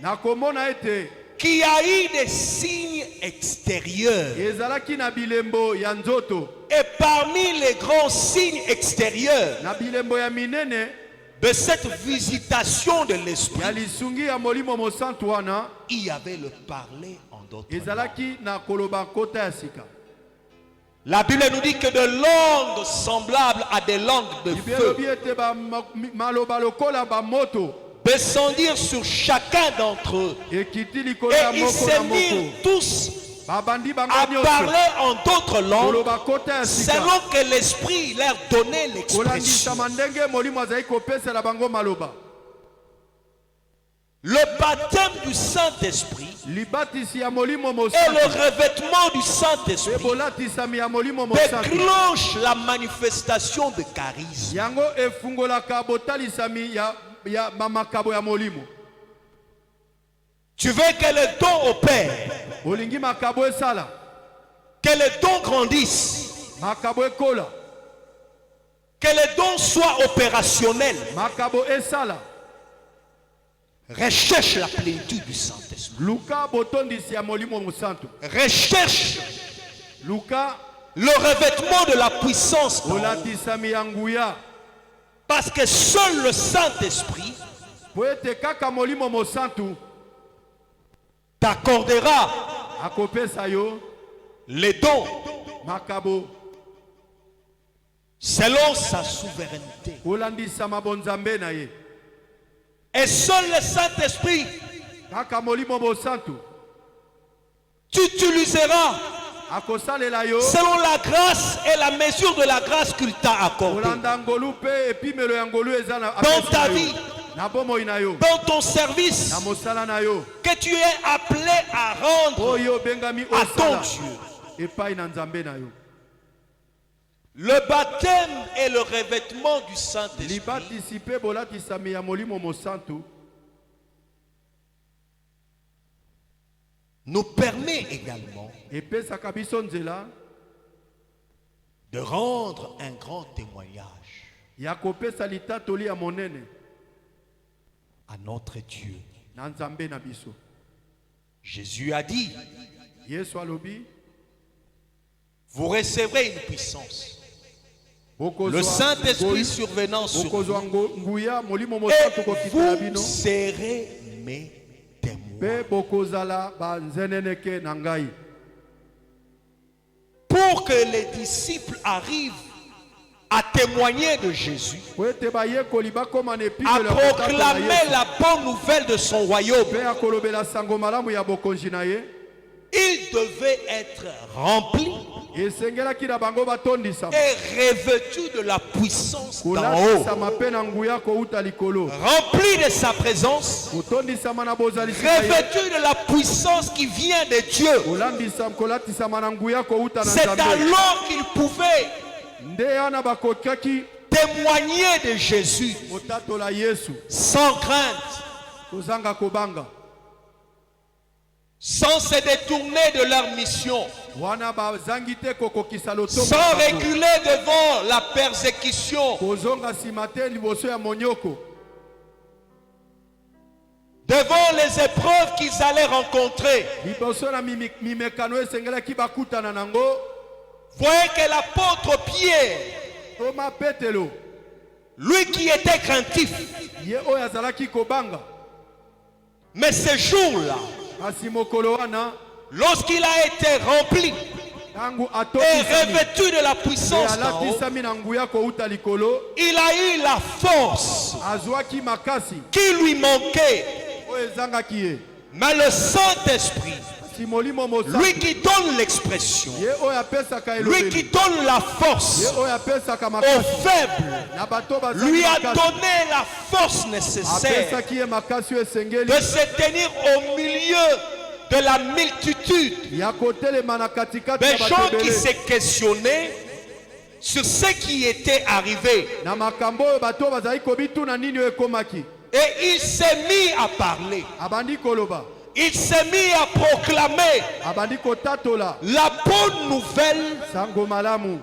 na komona ete qu'il y a eu des signes extérieurs. ezalaki na bilembo ya nzoto Et parmi les grands signes extérieurs na bilembo ya minene de cette visitation de l'Esprit, ya lisungi ya molimo mosantu wana il y avait le parler en d'autres langues. ezalaki na koloba nkota ya sika. La Bible nous dit que de langues semblables à des langues de Bible feu elobi ete maloba lokola bamoto descendirent sur chacun d'entre eux. ekiti likolo Et ya ils moko se na mirent moko tous babandi bango à nyonso parler en d'autres langues koloba kota ya sika selon que l'Esprit leur donnait l'expression. kolandisama ndenge molimo azali kopesela bango maloba. Le baptême du Saint-Esprit Libatisi ya molimo et le mosantu revêtement du pe Saint-Esprit bolatisami ya molimo mosantu déclenche la manifestation de charisme. yango efungolaka botalisami ya mamakabo ya molimo. Tu veux que les dons opèrent, Olingi makabo esala que les dons grandissent, makabo ekola que les dons soient opérationnels. makabo esala Recherche la plénitude du Saint-Esprit. luka botondisi ya molimo mosantu Recherche luka le revêtement de la puissance d'en haut. olatisami ya nguya Parce que seul le Saint-Esprit po ete kaka molimo mosantu t'accordera akopesa yo les dons makabo selon sa souveraineté. kolandisama bonzambe na ye Et seul le Saint-Esprit kaka molimo mosantu t'utilisera akosalela yo selon la grâce et la mesure de la grâce qu'il t'a accordée. kolanda ngolu mpe epimelo ya ngolu eza na Dans apesi ta na yo. vie, na bomoi na yo dans ton service, na mosala na yo que tu es appelé à rendre oyo obengami à ton osala Dieu. epai na nzambe na yo. Le baptême et le revêtement du Saint-Esprit libatisi mpe bolatisami ya molimo mosantu nous permet également epesaka biso nzela de rendre un grand témoignage ya kopesa litatoli ya monene à notre Dieu. na nzambe na biso. Jésus a dit, Yesu alobi vous recevrez une puissance. bokozwa Le Saint-Esprit ngolu, survenant sur vous, bokozwa nguya molimo mosantu et kokitela vous bino serez mes témoins. mpe bokozala banzeneneke na ngai. Pour que les disciples arrivent à témoigner de Jésus, Po ete bayekoli bakoma na à epimelo ya kotango na proclamer Yesu, la bonne nouvelle de son royaume, mpe akolobela sango malamu ya bokonzi na ye ils devaient être remplis esengelaki na bango batondisama et revêtus de la puissance d'en haut, kolatisama mpe na nguya kouta likolo remplis de sa présence, kotondisama na bozalisi na ye revêtus de la puissance qui vient de Dieu. kolatisama na nguya kouta na C'est nzambe alors qu'ils pouvaient nde wana bakokaki témoigner de Jésus kotatola Yesu sans crainte, kozanga kobanga sans se détourner de leur mission, wana bazangi te kokokisa lotomo sans reculer devant la persécution, kozonga nsima te liboso ya monyoko devant les épreuves qu'ils allaient rencontrer. liboso na mimekano esengelaki bakutana nango. Voyez que l'apôtre Pierre, Thomas Petelo lui qui était craintif, ye oyo azalaki kobanga mais ce jour-là, kasi mokolo wana lorsqu'il a été rempli ntango et atomisami revêtu de la puissance d'en haut, alatisami na nguya kouta likolo il a eu la force azwaki makasi qui lui manquait. oyo ezangaki ye Mais le Saint-Esprit, kasi molimo mosantu lui qui donne l'expression, ye oyo apesaka lui qui elobeli donne la ye force oyo apesaka aux makasi faibles, na bato bazangi lui a makasi donné la force nécessaire apesaki ye makasi oyo esengeli de se tenir au milieu de la multitude ya kotelema na katikati des ya bato gens qui ebele se questionnaient sur ce qui était arrivé. na makambo oyo bato oyo bazali kobituna nini oyo ekomaki Et il s'est mis à parler. abandi koloba Il s'est mis à proclamer abandi kotatola la bonne nouvelle sango malamu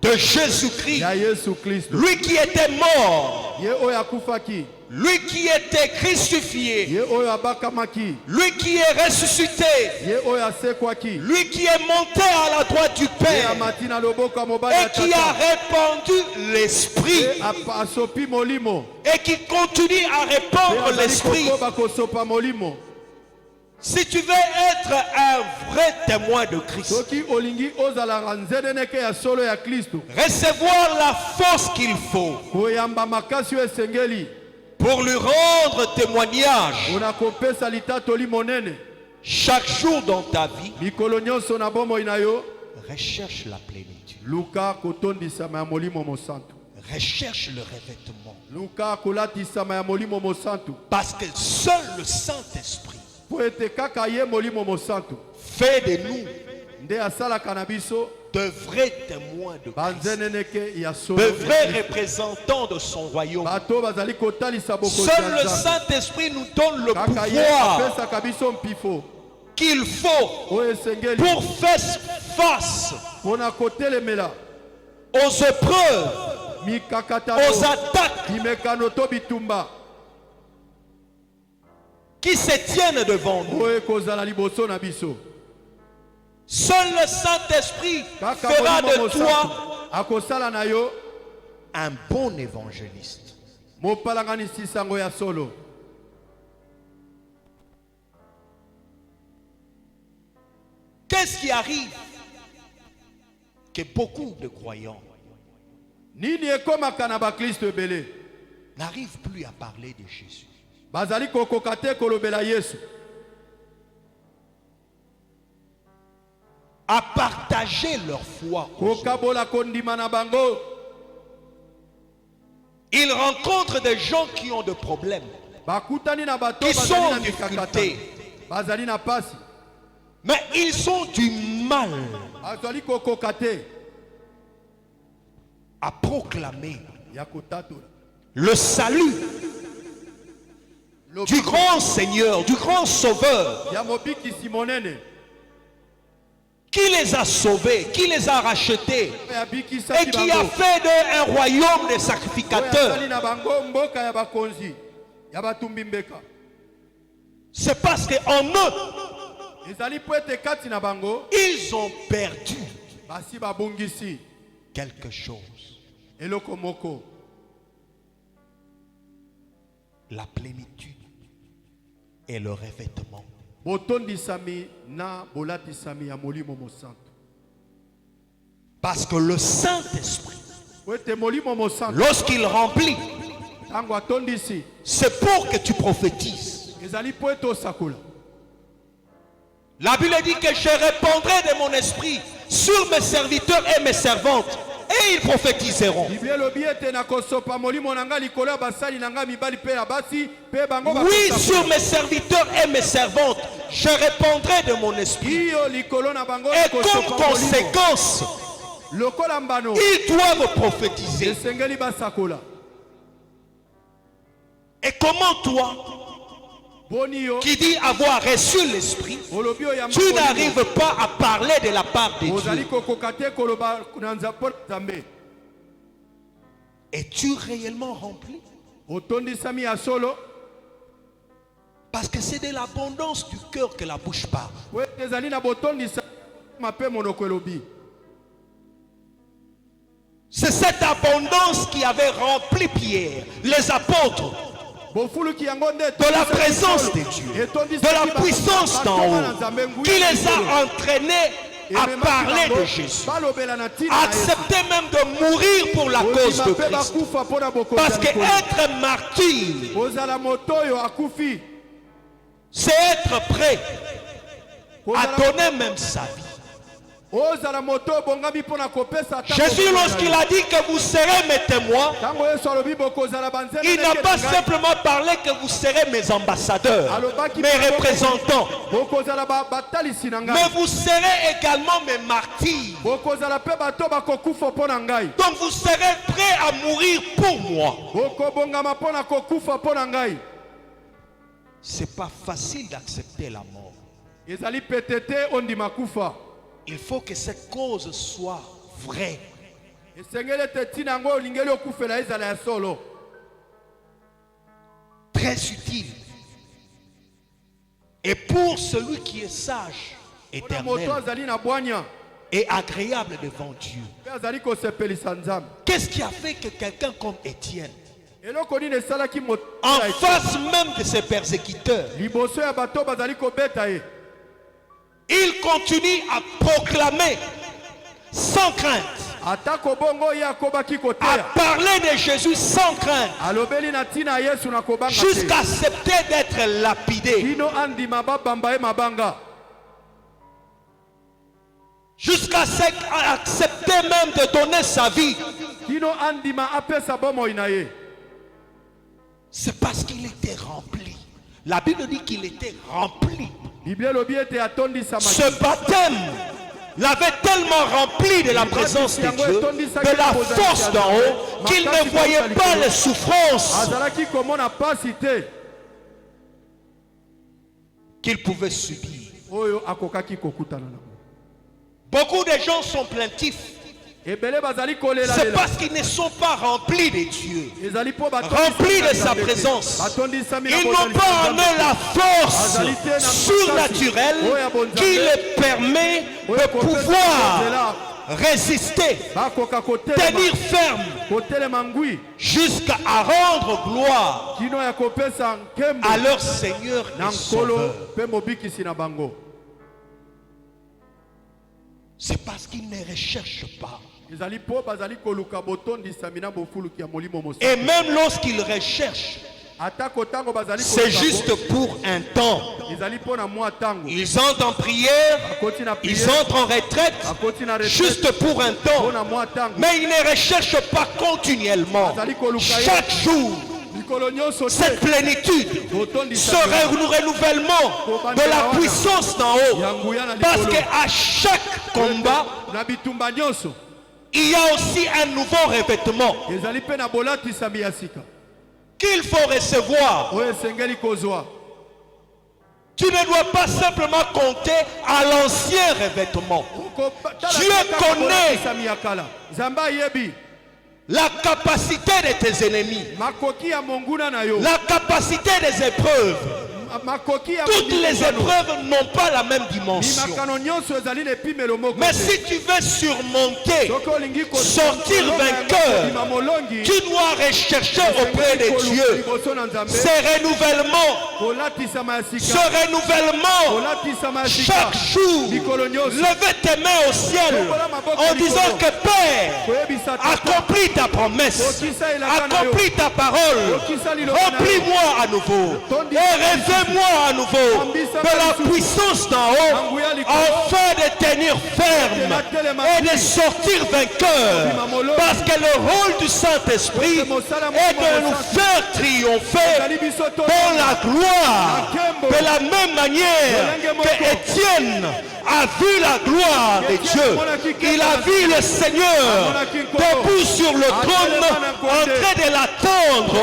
de Jésus-Christ. ya Yesu Kristo Lui qui était mort, ye oyo akufaki lui qui était crucifié, ye oyo abakamaki lui qui est ressuscité, ye oyo asekwaki lui qui est monté à la droite du ye Père amati na loboko ya mobali ya et qui a tata répandu l'Esprit ye asopi molimo et qui continue à ye répandre azali l'Esprit. kokoba kosopa molimo. Si tu veux être un vrai témoin de Christ, soki olingi ozalaka nzeneneke ya solo ya Kristo recevoir la force qu'il faut koyamba makasi oyo esengeli pour lui rendre témoignage mpona kopesa litatoli monene chaque jour dans ta vie, mikolo nyonso na bomoi na yo recherche la plénitude, luka kotondisama ya molimo mosantu recherche le revêtement, luka kolatisama ya molimo mosantu parce que seul le Saint-Esprit po ete kaka ye molimo mosantu fait de nous nde asalaka na biso de vrais témoins de Christ, banzeneneke ya solo de ya vrais Kristo. représentants de son royaume. bato bazali kotalisa bokosi Seul ya le Nzambe Saint-Esprit nous donne le kaka ye pouvoir apesaka biso mpifo qu'il faut oyo esengeli pour faire face mpona kotelemela aux épreuves, mikakatano aux attaques bimekano to bitumba qui se tiennent devant nous. oyo ekozala liboso na biso Seul le Saint-Esprit kaka fera molimo de toi mosantu akosala na yo un bon évangéliste. mopalanganisi sango ya solo. Qu'est-ce qui arrive? Que beaucoup de croyants nini ekomaka na baklisto ebele n'arrivent plus à parler de Jésus. bazali kokoka te kolobela Yesu À partager leur foi aux autres. kokabola kondima na bango. Ils rencontrent des gens qui ont des problèmes, bakutani na bato qui bazali sont na en mikakatano difficulté, bazali na pasi mais ils ont du mal bazali kokoka te à proclamer ya kotatola le salut du grand Seigneur, du grand Sauveur, ya mobikisi monene qui les a sauvés, qui les a rachetés oyo et abikisaki qui a bango fait d'eux un royaume de oyo sacrificateurs. azali na bango mboka ya bakonzi ya batumbi mbeka. C'est parce qu'en eux, ezali po ete kati na bango ils ont perdu basi babungisi quelque chose. eloko moko La plénitude et le revêtement. botondisami na bolatisami ya molimo mosantu Parce que le Saint-Esprit, po ete molimo mosantu lorsqu'il remplit, ntango atondisi c'est pour que tu prophétises. ezali po ete osakola. La Bible dit que je répandrai de mon esprit sur mes serviteurs et mes servantes et ils prophétiseront. Biblia elobi ete nakosopa molimo na ngai likolo ya basali na ngai mibali mpe ya basi mpe bango Oui, bakosakola. sur mes serviteurs et mes servantes, je répandrai de mon esprit. iyo likolo na bango Et nakosopa comme molimo. conséquence, lokola mbano ils doivent prophétiser. esengeli basakola. Et comment toi, Boni yo qui dis avoir reçu l'esprit, olobi oyo tu n'arrives pas à parler de la part de ozali Dieu? kokoka te koloba na Nzambe. Es-tu réellement rempli? Otondisami ya solo Parce que c'est de l'abondance du cœur que la bouche parle. we ezali na botondisa mape monoko elobi. C'est cette abondance qui avait rempli Pierre, les apôtres, De la présence de Dieu, de la puissance d'en haut, qui les a entraînés à parler de Jésus, à accepter même de mourir pour la cause de Christ. Parce que être martyr, c'est être prêt à donner même sa vie. Jésus, lorsqu'il a dit que vous serez mes témoins, il n'a pas simplement parlé que vous serez mes ambassadeurs, mes représentants, mais vous serez également mes martyrs. Donc vous serez prêts à mourir pour moi. C'est pas facile d'accepter la mort. Il faut que cette cause soit vraie. Très utile. Et pour celui qui est sage, éternel et agréable devant Dieu. Qu'est-ce qui a fait que quelqu'un comme Étienne, en face même de ses persécuteurs, il continue à proclamer sans crainte, à parler de Jésus sans crainte, jusqu'à accepter d'être lapidé, jusqu'à accepter même de donner sa vie. C'est parce qu'il était rempli. La Bible dit qu'il était rempli. Ce baptême l'avait tellement rempli de la présence de Dieu, de la force d'en haut, qu'il ne voyait pas les souffrances qu'il pouvait subir. Beaucoup de gens sont plaintifs. C'est parce qu'ils ne sont pas remplis de Dieu, remplis de sa présence. Ils n'ont pas en eux la force surnaturelle qui les permet de pouvoir résister, tenir ferme, jusqu'à rendre gloire à leur Seigneur et Sauveur. C'est parce qu'ils ne recherchent pas. Et même lorsqu'ils recherchent, c'est juste pour un temps. Ils entrent en prière, ils entrent en retraite, juste pour un temps. Mais ils ne recherchent pas continuellement. Chaque jour, cette plénitude, ce renouvellement de la puissance d'en haut. Parce qu'à chaque combat, il y a aussi un nouveau revêtement qu'il faut recevoir. Tu ne dois pas simplement compter à l'ancien revêtement. Dieu connaît la capacité de tes ennemis, la capacité des épreuves. Toutes les épreuves n'ont pas la même dimension. Mais si tu veux surmonter, sortir vainqueur, tu dois rechercher auprès de Dieu ce renouvellement chaque jour. Levez tes mains au ciel en disant que Père, accomplis ta promesse, accomplis ta parole, remplis-moi à nouveau et révèle Revêt-moi à nouveau de la puissance d'en haut, afin de tenir ferme et de sortir vainqueur. Parce que le rôle du Saint-Esprit est de nous faire triompher dans la gloire. De la même manière que Étienne a vu la gloire de Dieu, il a vu le Seigneur debout sur le trône en train de l'attendre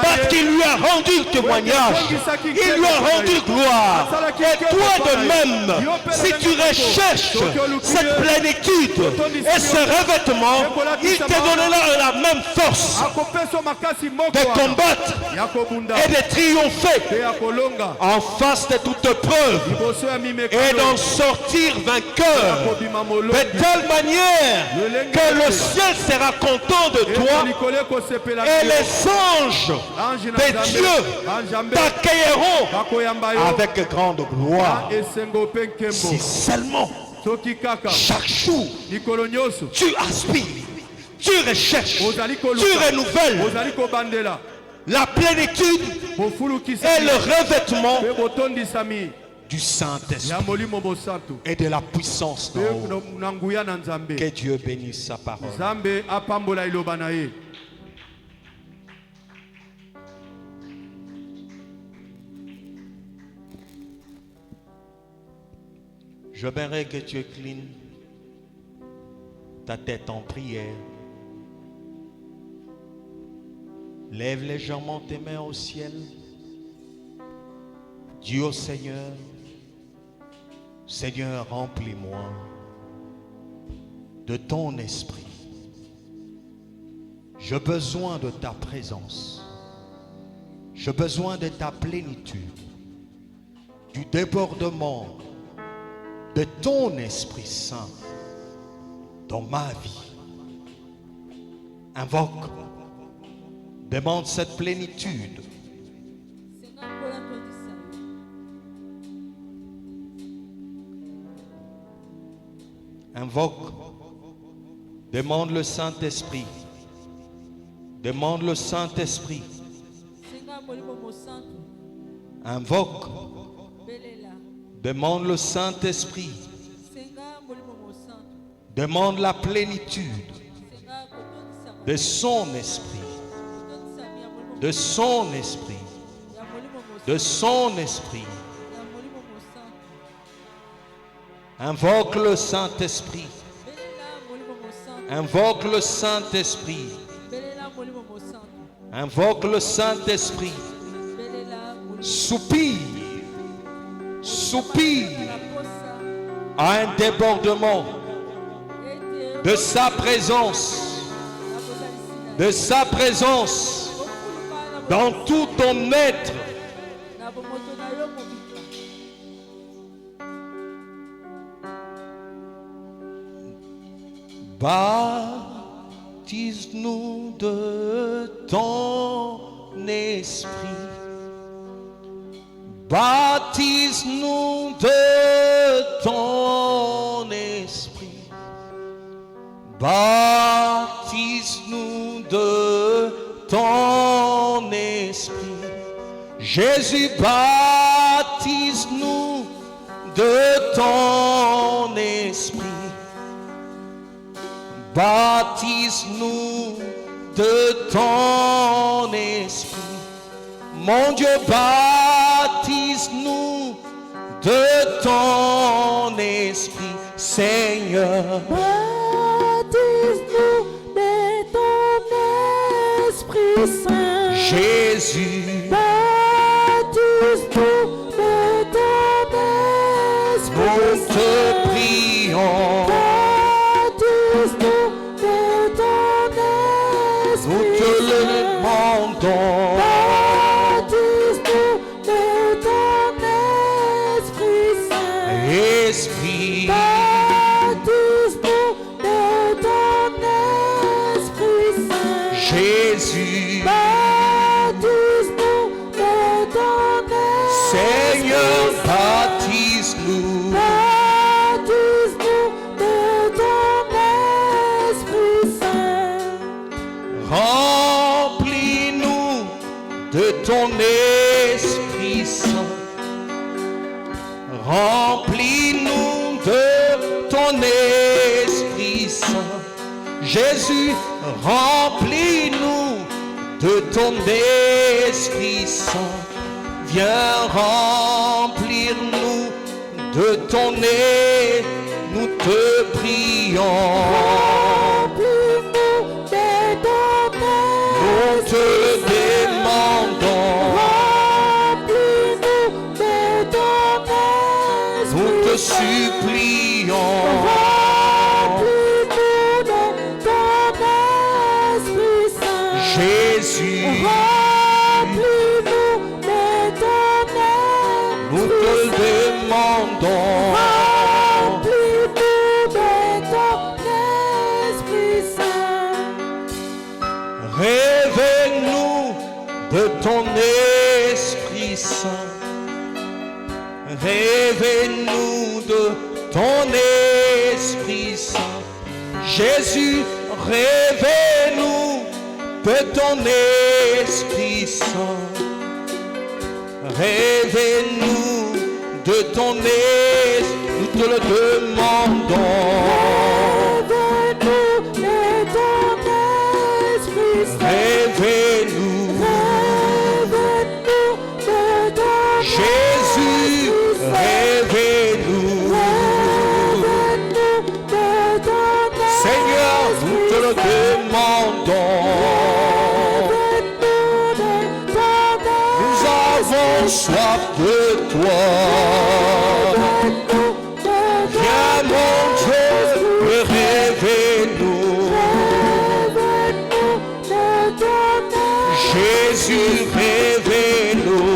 parce qu'il lui a rendu témoignage, il lui a rendu gloire. Et toi de même, si tu recherches cette plénitude et ce revêtement, il te donnera la même force de combattre et de triompher en face de toute preuve et d'en sortir vainqueur de telle manière que le ciel sera content de toi et les anges de Dieu t'accueilleront avec grande gloire. Si seulement chaque jour tu aspires, tu recherches, tu renouvelles la plénitude et le revêtement du Saint-Esprit et de la puissance d'en haut. Que Dieu bénisse sa parole. J'aimerais que tu inclines ta tête en prière. Lève légèrement tes mains au ciel. Dis au Seigneur, Seigneur, remplis-moi de ton esprit. J'ai besoin de ta présence. J'ai besoin de ta plénitude, du débordement de ton Esprit Saint dans ma vie. Invoque, demande cette plénitude. Invoque, demande le Saint-Esprit. Demande le Saint-Esprit. Invoque, demande le Saint-Esprit. Demande la plénitude de son esprit. De son esprit. De son esprit. Invoque le Saint-Esprit. Invoque le Saint-Esprit. Invoque le Saint-Esprit. Soupire. Soupire à un débordement de sa présence. De sa présence dans tout ton être. Baptise-nous de ton esprit. Baptise-nous de ton esprit. Baptise-nous de ton esprit. Jésus, baptise-nous de ton esprit. Baptise-nous de ton esprit. Mon Dieu, baptise-nous de ton esprit, Seigneur. Baptise-nous de ton Esprit Saint. Jésus, baptise-nous de ton Esprit nous Saint. te prions. Baptise-nous de ton Esprit Nous te le demandons. Baptise-nous de ton Esprit Saint. Esprit, Baptise-nous de ton Esprit Saint. Jésus, Baptise-nous de ton Esprit Seigneur, Saint. baptise-nous. Baptise-nous de ton Esprit Saint. Remplis-nous de ton Esprit Saint. Jésus, remplis-nous de ton Esprit Saint. Viens remplir-nous de ton nez, nous te prions. Remplis-nous de ton Nous te demandons, Remplis-nous de ton esprit. nous te supplions. Remplis-nous de ton esprit saint. Jésus, Remplis-nous de ton nous te esprit le demandons. Remplis-nous de ton esprit saint. Révèle-nous de ton Esprit Saint. Révèle-nous de ton Esprit Saint. Jésus, révèle-nous de ton Esprit Saint. Révèle-nous de ton Esprit, nous te le demandons. Révèle-nous de ton esprit saint. Révèle-nous. Révèle-nous de ton Jésus, esprit saint. révèle-nous. Révèle-nous de ton Seigneur, nous te le demandons. Révèle-nous de ton Nous avons soif de toi. Révèle-nous de Viens mon Dieu, et révèle-nous. Révèle-nous de ton Jésus, révèle-nous.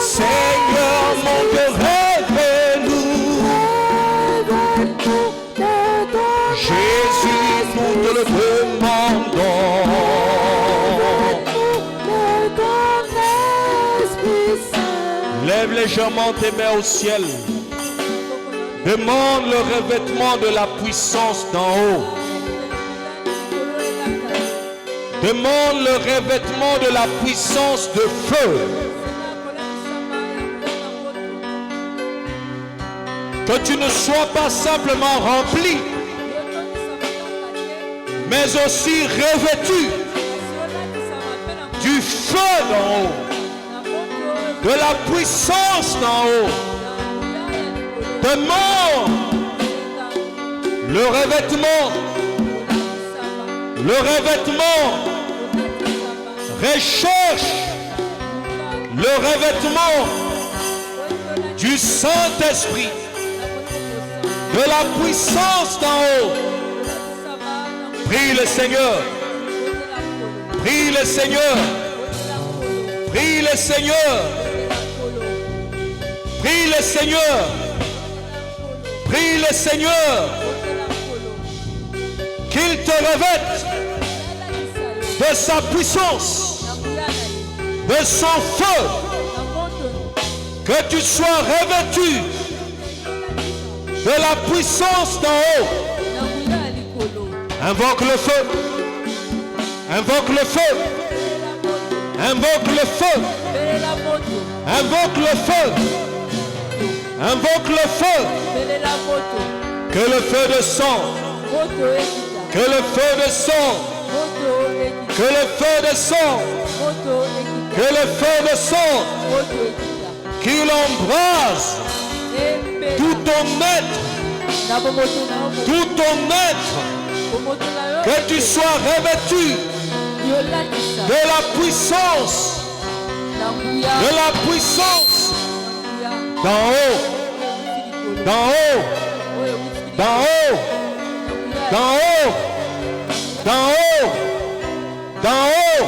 Seigneur, mon Dieu, révèle-nous. Jésus, nous te le demandons. Lève légèrement tes mains au ciel. Demande le revêtement de la puissance d'en haut. Demande le revêtement de la puissance de feu. Que tu ne sois pas simplement rempli, mais aussi revêtu du feu d'en haut, de la puissance d'en haut. Demande le revêtement, recherche le revêtement du Saint-Esprit, de la puissance d'en haut. Prie le Seigneur, prie le Seigneur, prie le Seigneur, prie le Seigneur, prie le Seigneur, qu'il te revête de sa puissance, de son feu, que tu sois revêtu de la puissance d'en haut. Invoque le feu, invoque le feu, invoque le feu, invoque le feu, invoque le feu, que le feu de sang, que le feu de sang, que le feu de sang, que le feu de sang, qu'il embrase tout ton être, tout ton être, que tu sois revêtu de la puissance, d'en haut, d'en haut, d'en haut, d'en haut, d'en haut, d'en haut.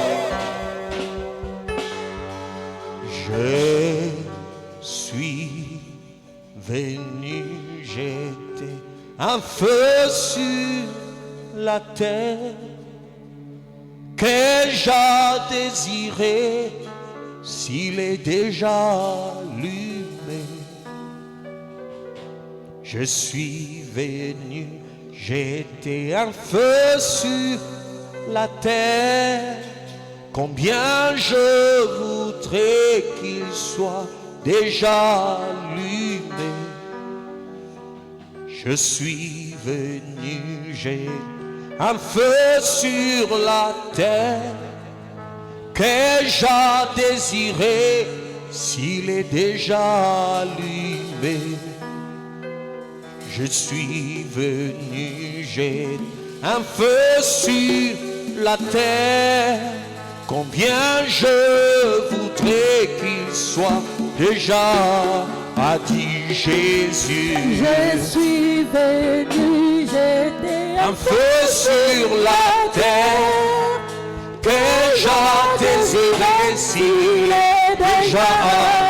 Je suis venu jeter un feu sur la terre que j'ai désiré s'il est déjà allumé. Je suis venu jeter un feu sur la terre. Combien je voudrais qu'il soit déjà allumé. Je suis venu, j'ai un feu sur la terre que j'ai désiré, s'il est déjà allumé. Je suis venu, j'ai un feu sur la terre. Combien je voudrais qu'il soit déjà, a dit Jésus. Je suis venu, j'étais Un feu sur la terre que j'ai désiré, s'il est déjà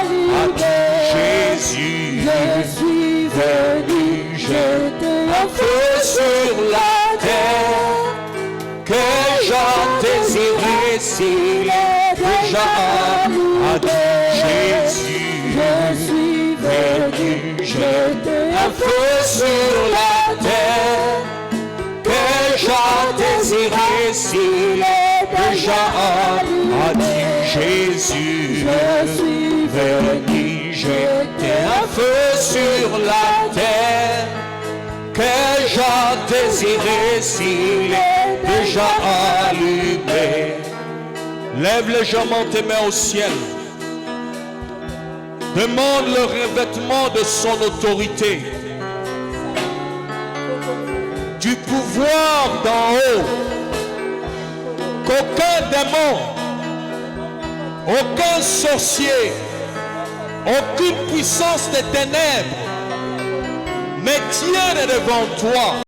allumé. Jésus. Je suis venu, j'étais Un feu sur la terre que j'ai désiré, s'il est déjà allumé. Jésus. Je suis venu, j'étais Un feu sur la terre que j'ai désiré, s'il est déjà allumé. Jésus. Je suis Venu, j'étais un feu sur la terre que j'ai désiré, s'il est déjà allumé. Lève légèrement tes mains au ciel. Demande le revêtement de son autorité, du pouvoir d'en haut, qu'aucun démon, aucun sorcier, aucune puissance des ténèbres ne tienne devant toi.